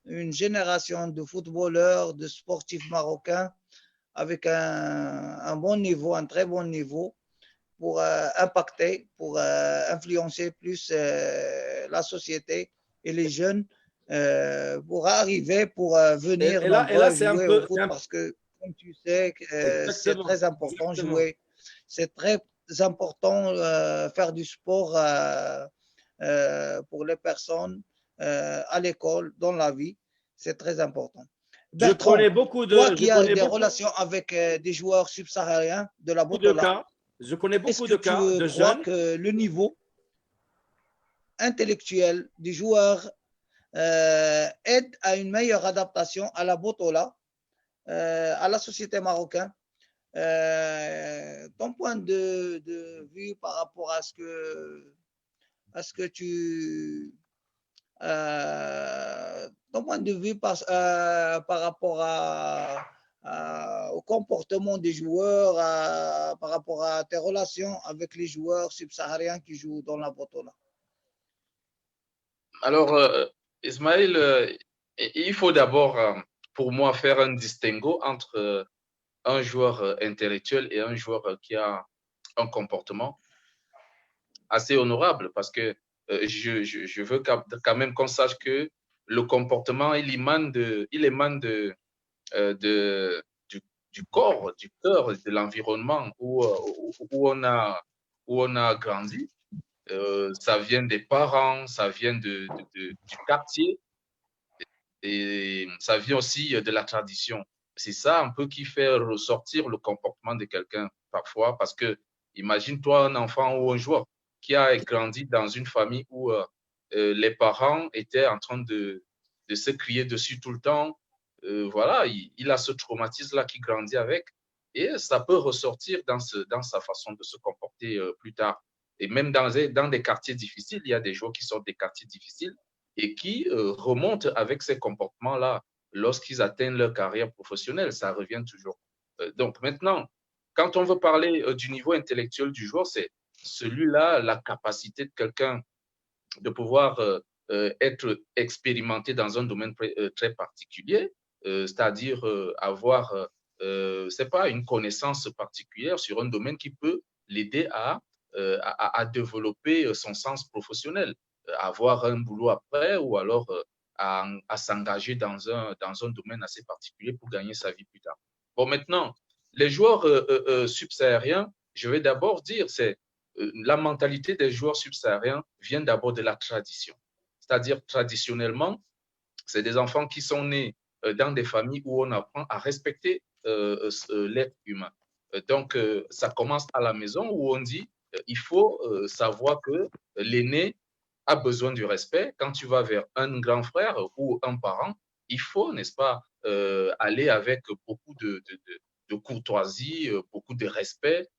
une génération de footballeurs, de sportifs marocains avec un bon niveau, un très bon niveau pour impacter, pour influencer plus la société et les jeunes pour arriver, pour venir et là, c'est jouer un peu, au foot parce que, comme tu sais, c'est très important jouer. C'est très important faire du sport pour les personnes à l'école, dans la vie. C'est très important. Bertrand, je connais beaucoup de, toi qui as des relations avec des joueurs subsahariens de la Botola, je connais beaucoup de cas de crois jeunes que le niveau intellectuel du joueur aide à une meilleure adaptation à la Botola, à la société marocaine. Ton point de vue par rapport à ce que tu ton point de vue par rapport au comportement des joueurs, par rapport à tes relations avec les joueurs subsahariens qui jouent dans la Botola. Alors, Ismaël, il faut d'abord, pour moi, faire un distinguo entre un joueur intellectuel et un joueur qui a un comportement assez honorable, parce que je veux quand même qu'on sache que le comportement, il émane du corps, du cœur, de l'environnement où on a grandi. Ça vient des parents, ça vient du quartier et ça vient aussi de la tradition. C'est ça un peu qui fait ressortir le comportement de quelqu'un parfois, parce que imagine-toi un enfant ou un joueur qui a grandi dans une famille où les parents étaient en train de se crier dessus tout le temps. Voilà, il a ce traumatisme-là qui grandit avec et ça peut ressortir dans sa façon de se comporter plus tard. Et même dans des quartiers difficiles, il y a des joueurs qui sortent des quartiers difficiles et qui remontent avec ces comportements-là lorsqu'ils atteignent leur carrière professionnelle. Ça revient toujours. Donc maintenant, quand on veut parler du niveau intellectuel du joueur, c'est celui-là, la capacité de quelqu'un de pouvoir être expérimenté dans un domaine très particulier, c'est-à-dire avoir, c'est pas une connaissance particulière sur un domaine qui peut l'aider à développer son sens professionnel, avoir un boulot après ou alors à s'engager dans un domaine assez particulier pour gagner sa vie plus tard. Bon, maintenant, les joueurs subsahariens, je vais d'abord dire, c'est la mentalité des joueurs subsahariens vient d'abord de la tradition. C'est-à-dire, traditionnellement, c'est des enfants qui sont nés dans des familles où on apprend à respecter l'être humain. Donc, ça commence à la maison où on dit il faut savoir que l'aîné a besoin du respect. Quand tu vas vers un grand frère ou un parent, il faut, n'est-ce pas, aller avec beaucoup de courtoisie, beaucoup de respect,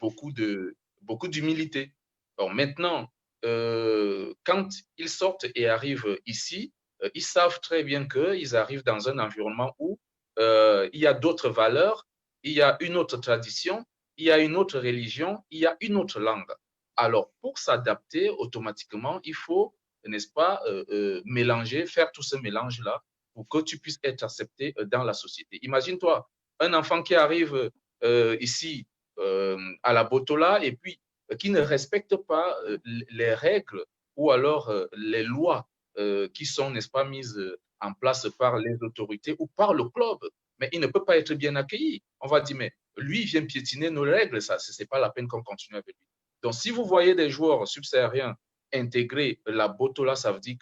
beaucoup d'humilité. Alors maintenant, quand ils sortent et arrivent ici, ils savent très bien qu'ils arrivent dans un environnement où il y a d'autres valeurs, il y a une autre tradition, il y a une autre religion, il y a une autre langue. Alors, pour s'adapter automatiquement, il faut, n'est-ce pas, mélanger, faire tout ce mélange-là pour que tu puisses être accepté dans la société. Imagine-toi, un enfant qui arrive ici à la Botola et puis qui ne respecte pas les règles ou alors les lois qui sont, n'est-ce pas, mises en place par les autorités ou par le club. Mais il ne peut pas être bien accueilli. On va dire, mais lui, il vient piétiner nos règles, ça, ce n'est pas la peine qu'on continue avec lui. Donc, si vous voyez des joueurs subsahariens intégrer la Botola, ça veut dire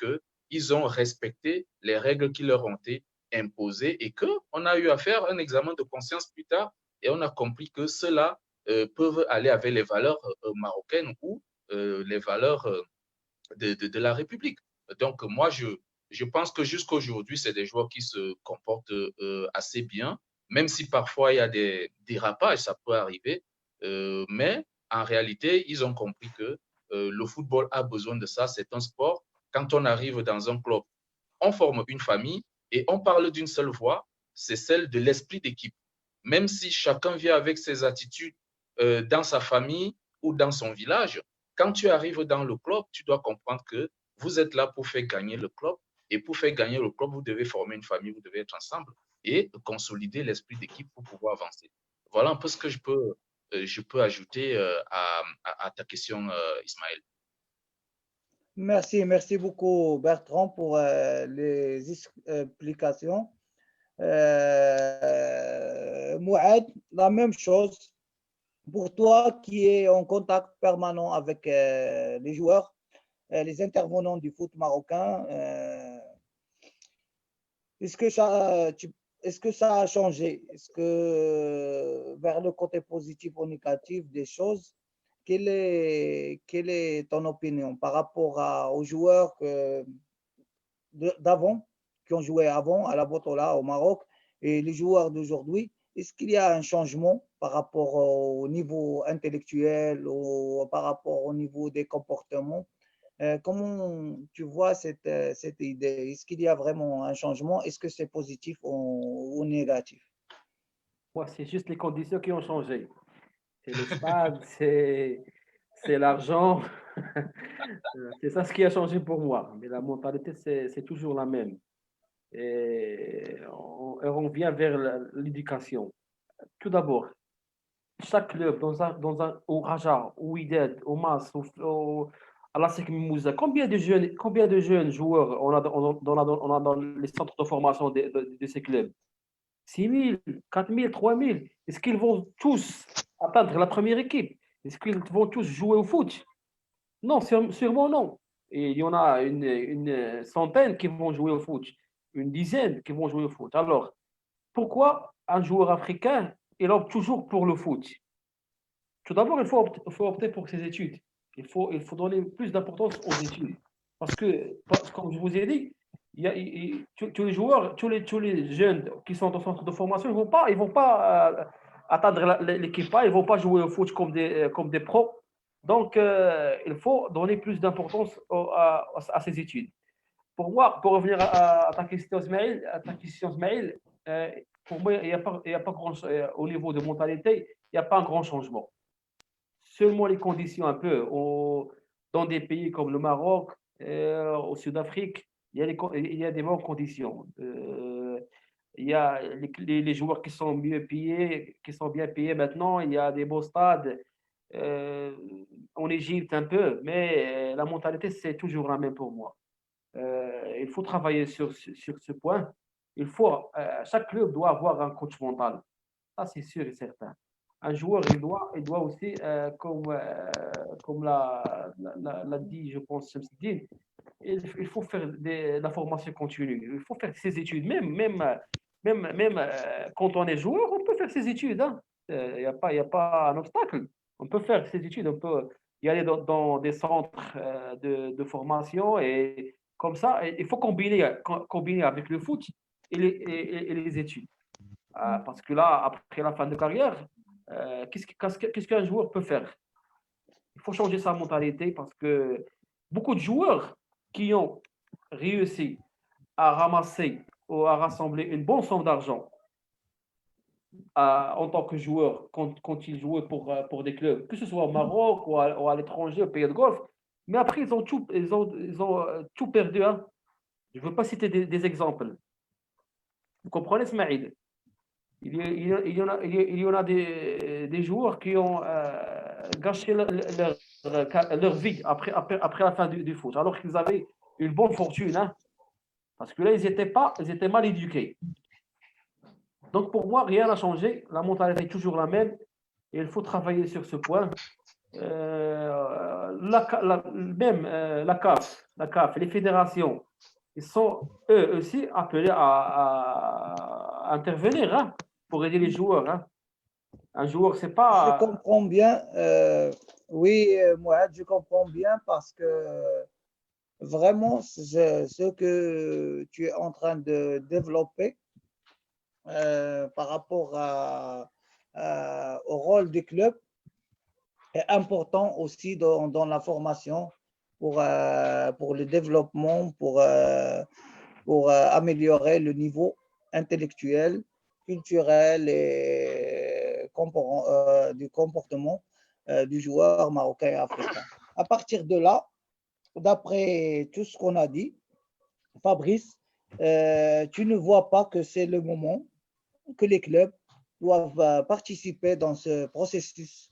qu'ils ont respecté les règles qui leur ont été imposées et qu'on a eu à faire un examen de conscience plus tard et on a compris que cela peuvent aller avec les valeurs marocaines ou les valeurs de la République. Donc, moi, je pense que jusqu'à aujourd'hui, c'est des joueurs qui se comportent assez bien, même si parfois il y a des dérapages, ça peut arriver. Mais en réalité, ils ont compris que le football a besoin de ça. C'est un sport. Quand on arrive dans un club, on forme une famille et on parle d'une seule voix, c'est celle de l'esprit d'équipe. Même si chacun vient avec ses attitudes dans sa famille ou dans son village, quand tu arrives dans le club, tu dois comprendre que vous êtes là pour faire gagner le club. Et pour faire gagner le club, vous devez former une famille, vous devez être ensemble et consolider l'esprit d'équipe pour pouvoir avancer. Voilà un peu ce que je peux ajouter à ta question, Ismaël. Merci beaucoup Bertrand pour les explications. Mouad, la même chose. Pour toi qui es en contact permanent avec les joueurs, les intervenants du foot marocain, est-ce que ça a changé? Est-ce que vers le côté positif ou négatif des choses, quelle est ton opinion par rapport aux joueurs d'avant, qui ont joué avant à la Botola au Maroc et les joueurs d'aujourd'hui? Est-ce qu'il y a un changement par rapport au niveau intellectuel ou par rapport au niveau des comportements? Comment tu vois cette idée? Est-ce qu'il y a vraiment un changement? Est-ce que c'est positif ou négatif? Moi, c'est juste les conditions qui ont changé. C'est le stade, c'est l'argent. C'est ça ce qui a changé pour moi. Mais la mentalité, c'est toujours la même. Et on vient vers l'éducation. Tout d'abord, chaque club, au Raja, au Wydad, au Mas, à la SEC Mimouza, combien de jeunes joueurs on a dans les centres de formation de ces clubs? 6 000, 4 000, 3 000. Est-ce qu'ils vont tous atteindre la première équipe? Est-ce qu'ils vont tous jouer au foot? Non, sûrement non. Et il y en a une centaine qui vont jouer au foot, une dizaine qui vont jouer au foot. Alors, pourquoi un joueur africain, il opte toujours pour le foot? Tout d'abord, il faut opter pour ses études. Il faut donner plus d'importance aux études. Parce que, comme je vous ai dit, tous les joueurs, tous les jeunes qui sont au centre de formation, ils vont pas atteindre l'équipe A, ils ne vont pas jouer au foot comme des pros. Donc, il faut donner plus d'importance à ces études. Pour moi, pour revenir à ta question, Ismaël, pour moi, il n'y a pas grand, au niveau de mentalité, il n'y a pas un grand changement. Seulement les conditions un peu. Dans des pays comme le Maroc, au Sud-Afrique, il y a des bonnes conditions. Il y a les joueurs qui sont mieux payés, qui sont bien payés maintenant. Il y a des beaux stades. En Égypte un peu, mais la mentalité, c'est toujours la même pour moi. Il faut travailler sur ce point. Chaque club doit avoir un coach mental. Ça, c'est sûr et certain. Un joueur, il doit aussi, comme l'a dit, je pense, Shamsidine, il faut faire la formation continue. Il faut faire ses études. Même quand on est joueur, on peut faire ses études. Hein. Il n'y a pas un obstacle. On peut faire ses études. On peut y aller dans des centres de formation. Et comme ça, il faut combiner avec le foot et les études. Parce que là, après la fin de carrière, qu'est-ce qu'un joueur peut faire? Il faut changer sa mentalité parce que beaucoup de joueurs qui ont réussi à ramasser ou à rassembler une bonne somme d'argent en tant que joueur quand ils jouaient pour des clubs, que ce soit au Maroc ou à l'étranger, au Pays de Golfe. Mais après, ils ont tout perdu. Hein. Je ne veux pas citer des exemples. Vous comprenez, Smaïd? Il y en a des joueurs qui ont gâché leur vie après la fin du foot, alors qu'ils avaient une bonne fortune. Hein, parce que là, ils étaient mal éduqués. Donc, pour moi, rien n'a changé. La mentalité est toujours la même. Et il faut travailler sur ce point. Même la CAF, les fédérations, ils sont eux aussi appelés à intervenir hein, pour aider les joueurs. Hein. Un joueur, c'est Je pas. comprends bien. Oui, Mohamed, je comprends bien parce que vraiment, ce que tu es en train de développer par rapport au rôle du club est important aussi dans la formation pour le développement, pour améliorer le niveau intellectuel, culturel et du comportement du joueur marocain et africain. À partir de là, d'après tout ce qu'on a dit, Fabrice, tu ne vois pas que c'est le moment que les clubs doivent participer dans ce processus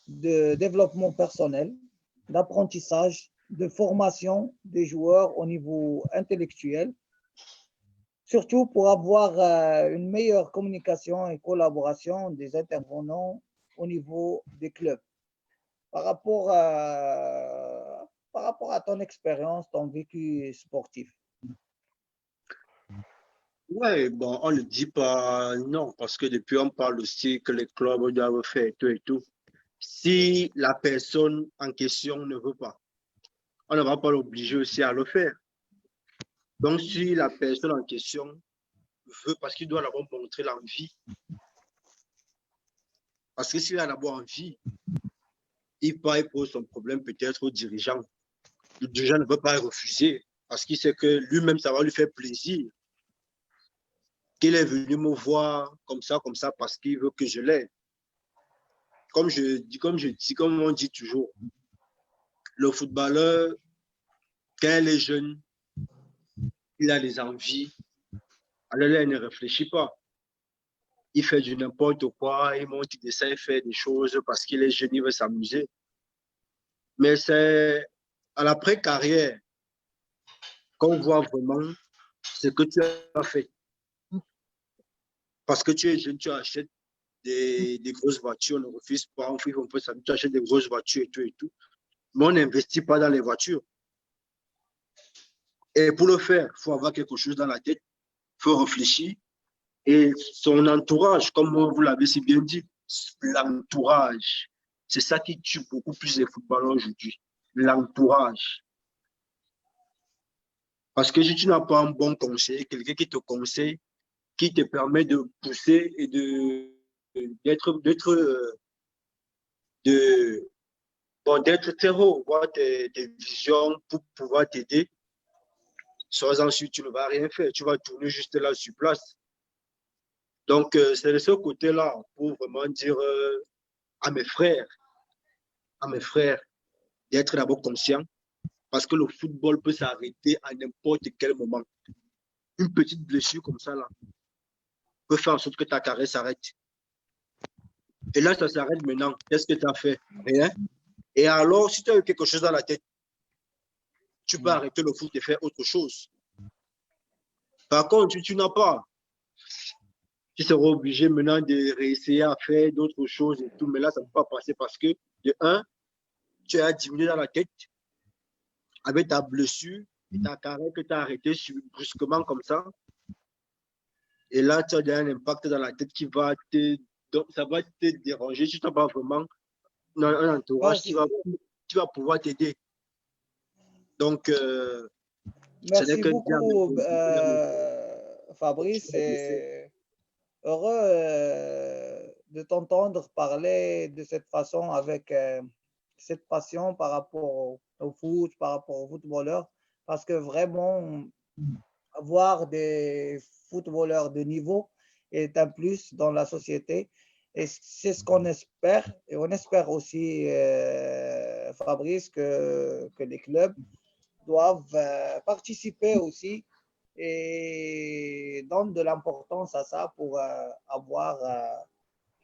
de développement personnel, d'apprentissage, de formation des joueurs au niveau intellectuel, surtout pour avoir une meilleure communication et collaboration des intervenants au niveau des clubs. Par rapport à ton expérience, ton vécu sportif. Ouais, bon, on ne dit pas non, parce que depuis on parle aussi que les clubs doivent faire tout et tout. Si la personne en question ne veut pas, on ne va pas l'obliger aussi à le faire. Donc, si la personne en question veut, parce qu'il doit d'abord montrer l'envie, parce que s'il a d'abord envie, il pose son problème peut-être au dirigeant. Le dirigeant ne veut pas refuser, parce qu'il sait que lui-même, ça va lui faire plaisir qu'il est venu me voir comme ça, parce qu'il veut que je l'aide. Comme on dit toujours, le footballeur, quand il est jeune, il a des envies, alors là, il ne réfléchit pas. Il fait du n'importe quoi, il monte, il essaie de faire des choses parce qu'il est jeune, il veut s'amuser. Mais c'est à l'après-carrière qu'on voit vraiment ce que tu as fait. Parce que tu es jeune, tu achètes des grosses voitures, on ne refuse pas, on peut s'amuser, tu achètes des grosses voitures et tout. Mais on n'investit pas dans les voitures. Et pour le faire, il faut avoir quelque chose dans la tête, il faut réfléchir. Et son entourage, comme vous l'avez si bien dit, l'entourage, c'est ça qui tue beaucoup plus les footballeurs aujourd'hui. L'entourage. Parce que si tu n'as pas un bon conseiller, quelqu'un qui te conseille, qui te permet de pousser et d'être terreau, voir tes visions pour pouvoir t'aider, sans ensuite tu ne vas rien faire, tu vas tourner juste là sur place. Donc, c'est de ce côté-là pour vraiment dire à mes frères, d'être d'abord conscients, parce que le football peut s'arrêter à n'importe quel moment. Une petite blessure comme ça, là, peut faire en sorte que ta carrière s'arrête. Et là, ça s'arrête maintenant. Qu'est-ce que tu as fait? Rien. Et alors, si tu as eu quelque chose dans la tête, tu peux arrêter le foot et faire autre chose. Par contre, tu n'as pas. Tu seras obligé maintenant de réessayer à faire d'autres choses et tout. Mais là, ça ne peut pas passer parce que, de un, tu as diminué dans la tête avec ta blessure et ta carrière que tu as arrêtée brusquement comme ça. Et là, tu as un impact dans la tête qui va donc ça va te déranger. Si tu n'as pas vraiment un entourage qui va pouvoir t'aider. Donc, merci beaucoup, Fabrice. Et heureux de t'entendre parler de cette façon avec cette passion par rapport au foot, par rapport aux footballeurs, parce que vraiment, avoir des footballeurs de niveau est un plus dans la société. Et c'est ce qu'on espère. Et on espère aussi, Fabrice, que les clubs doivent participer aussi et donnent de l'importance à ça pour avoir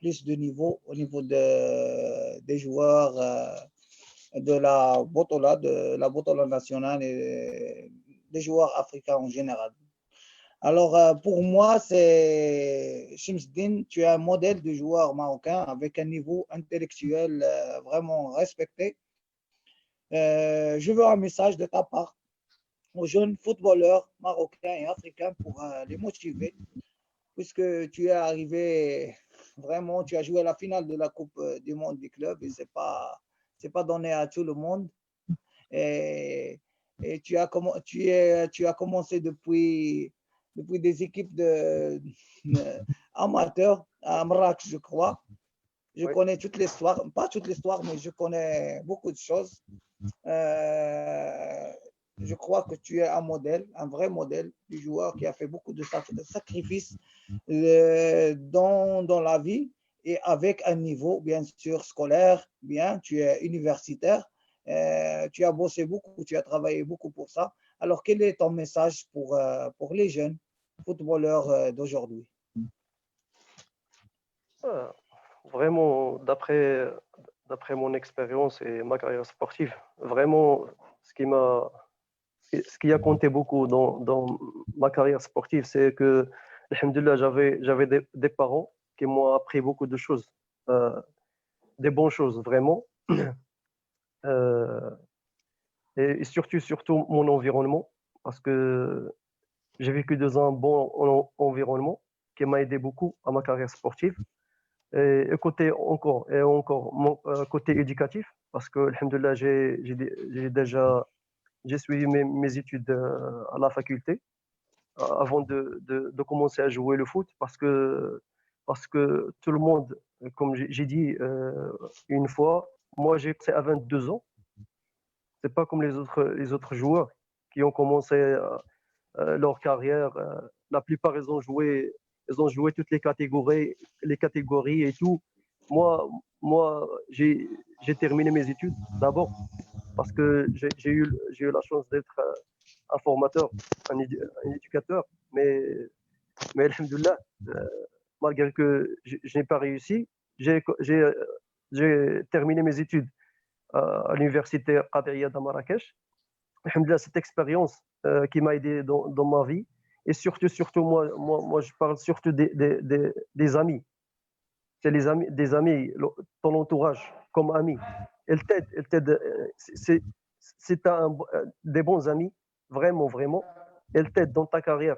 plus de niveau au niveau des joueurs de la Botola nationale et des joueurs africains en général. Alors, pour moi, c'est Shimsdin, tu es un modèle de joueur marocain avec un niveau intellectuel vraiment respecté. Je veux un message de ta part aux jeunes footballeurs marocains et africains pour les motiver, puisque tu es arrivé vraiment, tu as joué la finale de la Coupe du Monde des clubs et c'est pas donné à tout le monde. Et tu as commencé depuis des équipes amateurs à Marrakech, je crois. Je connais toute l'histoire, pas toute l'histoire, mais je connais beaucoup de choses. Je crois que tu es un modèle, un vrai modèle du joueur qui a fait beaucoup de sacrifices dans la vie et avec un niveau, bien sûr, scolaire, bien, tu es universitaire, tu as bossé beaucoup, tu as travaillé beaucoup pour ça. Alors, quel est ton message pour les jeunes footballeurs d'aujourd'hui? Vraiment, d'après mon expérience et ma carrière sportive, vraiment, ce qui a compté beaucoup dans ma carrière sportive, c'est que, alhamdoulilah, j'avais des parents qui m'ont appris beaucoup de choses, des bonnes choses, vraiment. Euh, et surtout mon environnement, parce que j'ai vécu dans un bon environnement qui m'a aidé beaucoup à ma carrière sportive. Et côté mon côté éducatif, parce que, alhamdoulilah, j'ai suivi mes études à la faculté avant de commencer à jouer le foot, parce que tout le monde, comme j'ai dit une fois, moi j'ai commencé à 22 ans. C'est pas comme les autres joueurs qui ont commencé leur carrière. La plupart, ils ont joué toutes les catégories et tout. Moi, j'ai terminé mes études d'abord parce que j'ai eu la chance d'être un formateur, un éducateur, mais alhamdoulilah, malgré que je n'ai pas réussi, j'ai terminé mes études à l'université Qadriya de Marrakech. Alhamdoulilah, cette expérience qui m'a aidé dans ma vie. Et surtout moi, je parle surtout des amis. C'est des amis, ton entourage comme amis. Elle t'aide. C'est des bons amis, vraiment, vraiment. Elle t'aide dans ta carrière.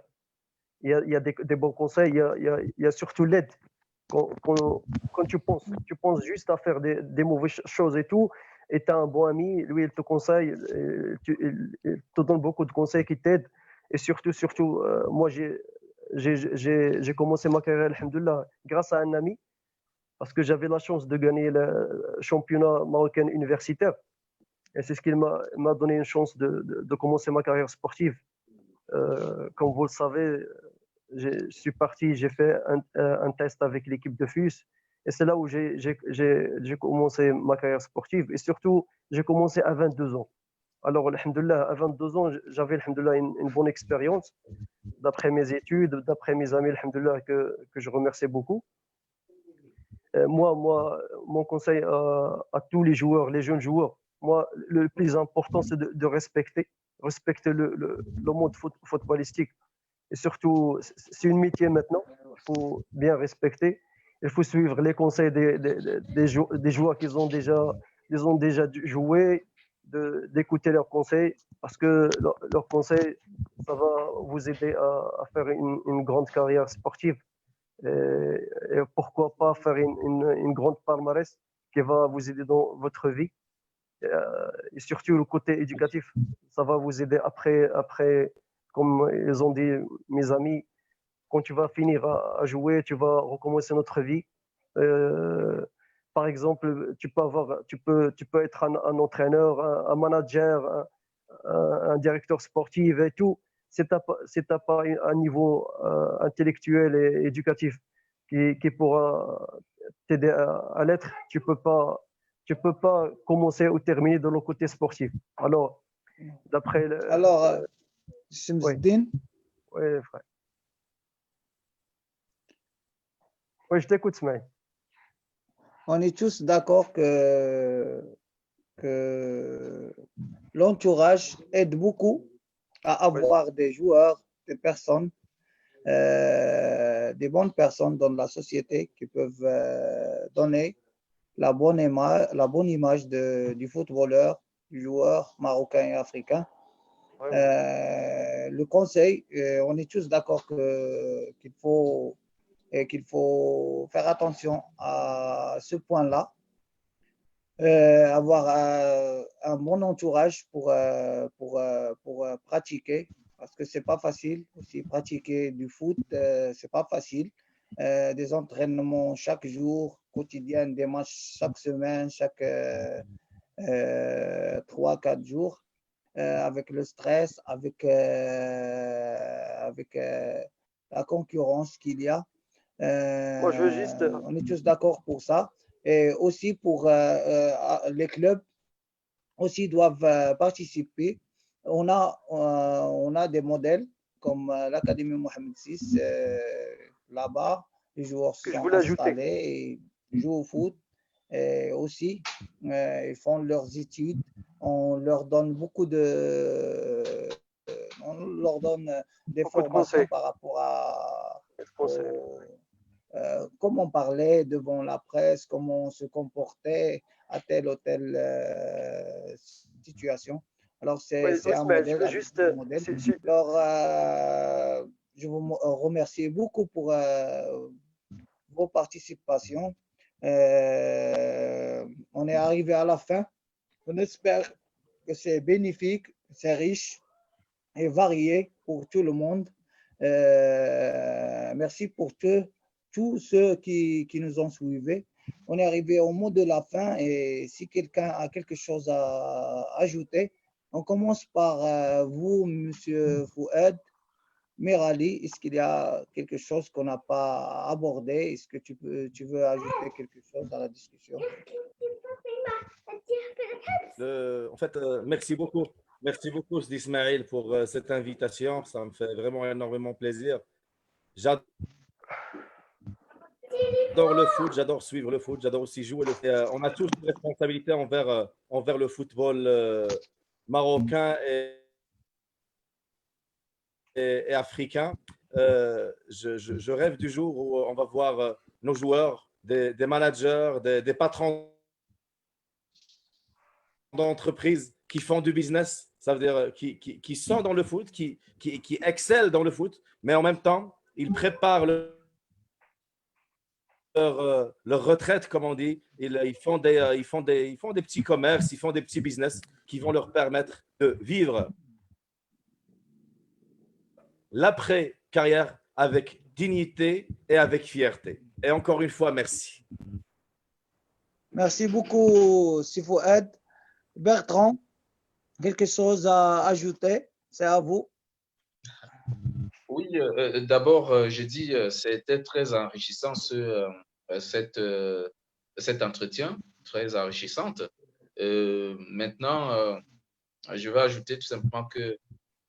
Il y a des bons conseils, il y a surtout l'aide. Quand tu penses juste à faire des mauvaises choses et tout, et tu as un bon ami, lui, il te conseille, il te donne beaucoup de conseils qui t'aident. Et surtout, moi, j'ai commencé ma carrière, alhamdoulilah, grâce à un ami, parce que j'avais la chance de gagner le championnat marocain universitaire. Et c'est ce qui m'a donné une chance de commencer ma carrière sportive. Comme vous le savez, je suis parti, j'ai fait un test avec l'équipe de FUS. Et c'est là où j'ai commencé ma carrière sportive. Et surtout, j'ai commencé à 22 ans. Alors, alhamdoulilah, à 22 ans, j'avais alhamdoulilah, une bonne expérience d'après mes études, d'après mes amis, alhamdoulilah, que je remercie beaucoup. Moi, mon conseil à tous les joueurs, les jeunes joueurs, moi, le plus important, c'est de respecter le monde footballistique. Et surtout, c'est un métier maintenant, il faut bien respecter. Il faut suivre les conseils des joueurs qui ont déjà joué, d'écouter leurs conseils, parce que leurs conseils, ça va vous aider à faire une grande carrière sportive. Et pourquoi pas faire une grande palmarès qui va vous aider dans votre vie. Et surtout le côté éducatif, ça va vous aider après, comme ils ont dit mes amis, quand tu vas finir à jouer, tu vas recommencer notre vie. par exemple, tu peux être un entraîneur, un manager, un directeur sportif et tout. Si tu n'as pas un niveau intellectuel et éducatif qui pourra t'aider à l'être, tu peux pas commencer ou terminer de le côté sportif. Alors, d'après Alors, oui, Shamsuddin, oui, frère. Oui, je t'écoute, Smaï. on est tous d'accord que l'entourage aide beaucoup à avoir des joueurs, des personnes, des bonnes personnes dans la société qui peuvent donner la bonne image du footballeur, du joueur marocain et africain. Ouais, Le conseil, on est tous d'accord qu'il faut faire attention à ce point-là, avoir un bon entourage pour pratiquer, parce que c'est pas facile aussi pratiquer du foot, c'est pas facile. Des entraînements chaque jour, quotidien, des matchs chaque semaine, chaque 3-4 jours, avec le stress, avec la concurrence qu'il y a. Moi, je veux juste. On est tous d'accord pour ça. Et aussi pour les clubs aussi doivent participer. On a des modèles comme l'Académie Mohamed VI, là-bas, les joueurs Que je sont voulais ajouter. installés et jouent au foot. Et aussi, ils font leurs études. On leur donne on leur donne des Beaucoup de formations conseils. par rapport à Conseils. comment parler devant la presse, comment se comporter à telle ou telle situation. Alors, Oui, c'est un Ismaël, je modèle veux avec juste. des modèles. Alors, je vous remercie beaucoup pour vos participations. On est arrivé à la fin. On espère que c'est bénéfique, c'est riche et varié pour tout le monde. Merci pour tous ceux qui nous ont suivis. On est arrivé au mot de la fin et si quelqu'un a quelque chose à ajouter, on commence par vous, Monsieur Fouad. Merali, est-ce qu'il y a quelque chose qu'on n'a pas abordé? Est-ce que tu veux ajouter quelque chose à la discussion? En fait, merci beaucoup. Merci beaucoup, Ismaël, pour cette invitation. Ça me fait vraiment énormément plaisir. J'adore le foot, j'adore suivre le foot, j'adore aussi jouer le foot. On a tous une responsabilité envers le football marocain et africain. Je rêve du jour où on va voir nos joueurs, des managers, des patrons d'entreprises qui font du business, ça veut dire qui sont dans le foot, qui excellent dans le foot, mais en même temps, ils préparent leur retraite, comme on dit. Ils font des petits commerces, ils font des petits business qui vont leur permettre de vivre l'après-carrière avec dignité et avec fierté. Et encore une fois, merci. Merci beaucoup, Sifouad. Bertrand, quelque chose à ajouter? C'est à vous. Oui, d'abord, j'ai dit c'était très enrichissant cet entretien, très enrichissante. Maintenant, je vais ajouter tout simplement que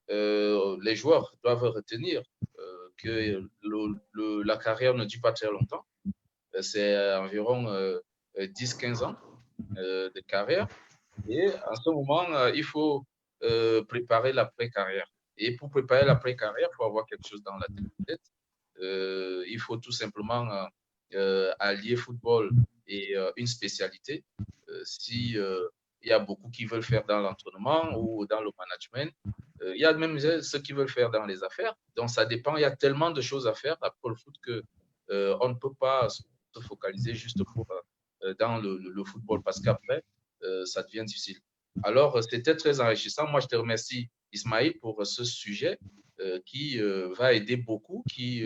les joueurs doivent retenir que la carrière ne dure pas très longtemps. C'est environ 10-15 ans de carrière. Et en ce moment, il faut préparer l'après-carrière. Et pour préparer l'après-carrière, il faut avoir quelque chose dans la tête. Il faut tout simplement allier football et une spécialité. Si il y a beaucoup qui veulent faire dans l'entraînement ou dans le management, il y a même ceux qui veulent faire dans les affaires. Donc ça dépend. Il y a tellement de choses à faire pour le foot que on ne peut pas se focaliser juste dans le football parce qu'après ça devient difficile. Alors, c'était très enrichissant. Moi, je te remercie, Ismaël, pour ce sujet qui va aider beaucoup, qui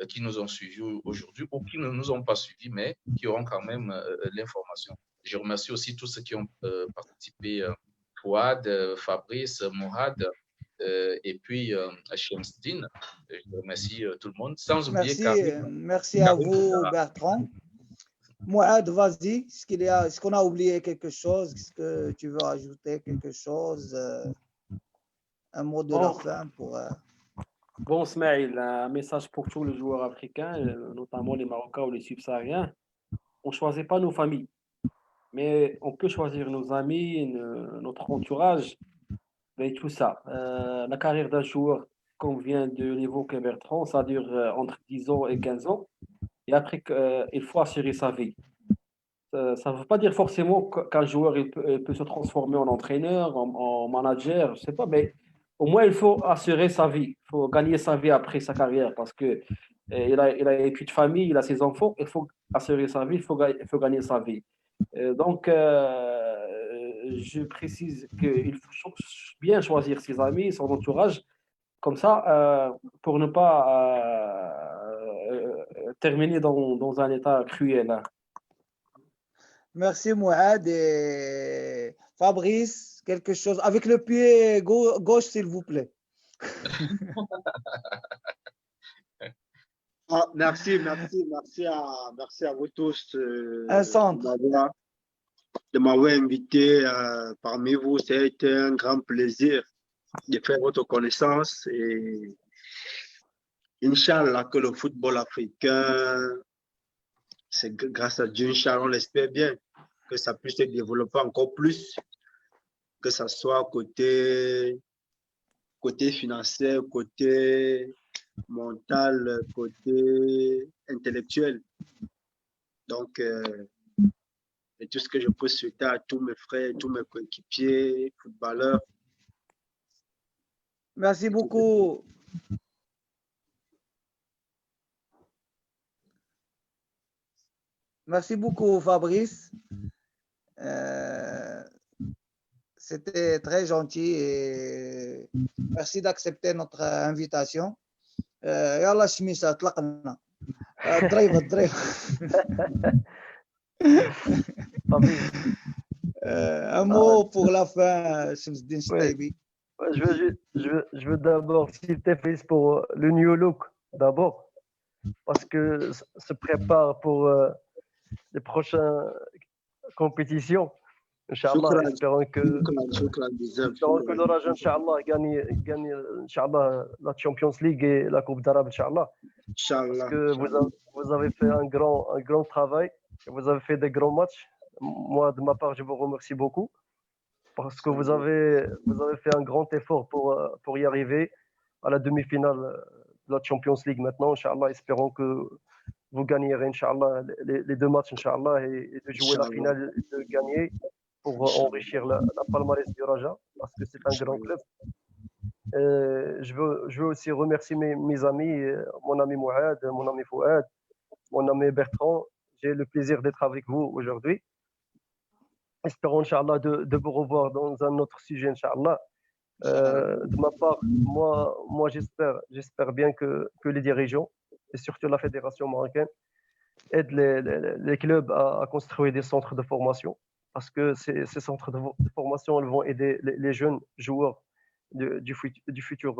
qui nous ont suivis aujourd'hui ou qui ne nous ont pas suivis, mais qui auront quand même l'information. Je remercie aussi tous ceux qui ont participé, Fouad, Fabrice, Mourad, et puis Shemsdine. Je remercie tout le monde, sans oublier Karim. Merci à vous, Bertrand. Mouad, vas-y. Est-ce qu'on a oublié quelque chose? Est-ce que tu veux ajouter quelque chose? Un mot de la fin pour... Bon, Smaïl, un message pour tous les joueurs africains, notamment les Marocains ou les Subsahariens. On ne choisit pas nos familles, mais on peut choisir nos amis, notre entourage, et tout ça. La carrière d'un joueur, comme vient de l'évoquer Bertrand, ça dure entre 10 ans et 15 ans. Et après, il faut assurer sa vie. Ça ne veut pas dire forcément qu'un joueur il peut se transformer en entraîneur, en manager, je ne sais pas, mais au moins il faut assurer sa vie. Il faut gagner sa vie après sa carrière parce que il a une de famille, il a ses enfants, il faut assurer sa vie, il faut gagner sa vie. Donc, je précise qu'il faut bien choisir ses amis, son entourage, comme ça, pour ne pas terminer dans un état cruel. Hein. Merci Mouad et Fabrice, quelque chose avec le pied gauche, s'il vous plaît. Merci à vous tous Un centre. de m'avoir invité parmi vous. C'était un grand plaisir de faire votre connaissance et Inch'Allah que le football africain, c'est grâce à Dieu, Inch'Allah, on l'espère bien, que ça puisse se développer encore plus, que ce soit côté financier, côté mental, côté intellectuel. Donc, c'est tout ce que je peux souhaiter à tous mes frères, tous mes coéquipiers, footballeurs. Merci beaucoup. Merci beaucoup, Fabrice. C'était très gentil et merci d'accepter notre invitation. يلا شميسة طلقنا الضريبة un mot pour la fin, Shemsdine Ch'taibi. Je veux d'abord citer Fils pour le new look d'abord parce que se prépare pour les prochaines compétitions. Inch'Allah, espérons que l'Orage, Inch'Allah, gagne Inch'Allah, la Champions League et la Coupe d'Arabe, Inch'Allah. Parce que vous avez fait un grand travail, vous avez fait des grands matchs. Moi, de ma part, je vous remercie beaucoup parce que vous avez fait un grand effort pour y arriver à la demi-finale de la Champions League maintenant. Inch'Allah, espérons que vous gagnerez, Inch'Allah, les deux matchs, Inch'Allah, et de jouer la finale et de gagner pour enrichir la palmarès du Raja, parce que c'est un grand club. Je veux aussi remercier mes amis, mon ami Mouad, mon ami Fouad, mon ami Bertrand. J'ai le plaisir d'être avec vous aujourd'hui. Espérons, Inch'Allah, de vous revoir dans un autre sujet, Inch'Allah. De ma part, moi j'espère bien que les dirigeants, et surtout la fédération marocaine, aident les clubs à construire des centres de formation. Parce que ces centres de formation elles vont aider les jeunes joueurs du futur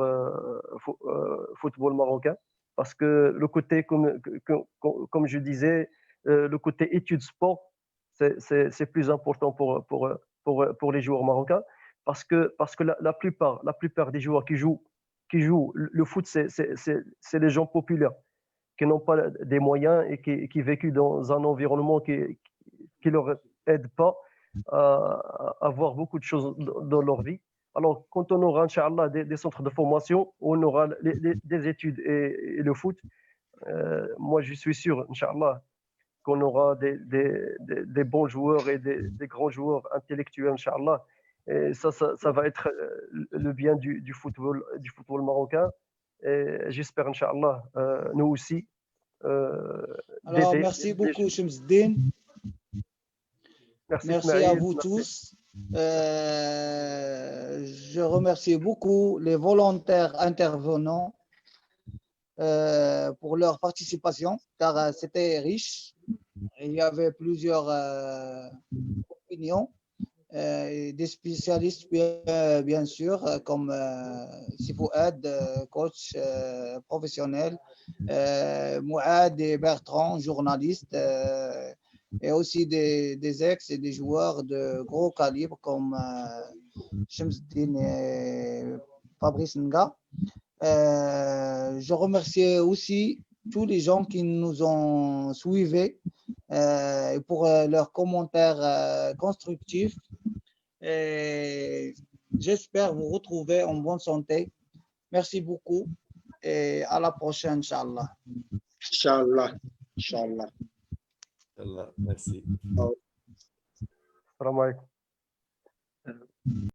football marocain. Parce que le côté, comme je disais, le côté études sport, c'est plus important pour les joueurs marocains. Parce que la plupart des joueurs qui jouent le foot, c'est les gens populaires qui n'ont pas des moyens et qui vécu dans un environnement qui leur aide pas à avoir beaucoup de choses dans leur vie. Alors, quand on aura, Inch'Allah, des centres de formation, on aura des études et le foot, moi, je suis sûr, Inch'Allah, qu'on aura des bons joueurs et des grands joueurs intellectuels, Inch'Allah. Et ça va être le bien du football marocain. Et j'espère, Inch'Allah, nous aussi. Alors, merci beaucoup, Shemsdine. Merci à vous tous. Je remercie beaucoup les volontaires intervenants pour leur participation, car c'était riche. Il y avait plusieurs opinions, des spécialistes, bien sûr, comme Sifouad, coach professionnel, Mouad et Bertrand, journalistes, et aussi des ex et des joueurs de gros calibre comme Shamsdine et Fabrice Nga. Je remercie aussi tous les gens qui nous ont suivis pour leurs commentaires constructifs. Et j'espère vous retrouver en bonne santé. Merci beaucoup et à la prochaine, Inch'Allah. Inch'Allah. Inch'Allah. Inch'Allah. Merci. Salam alaikum.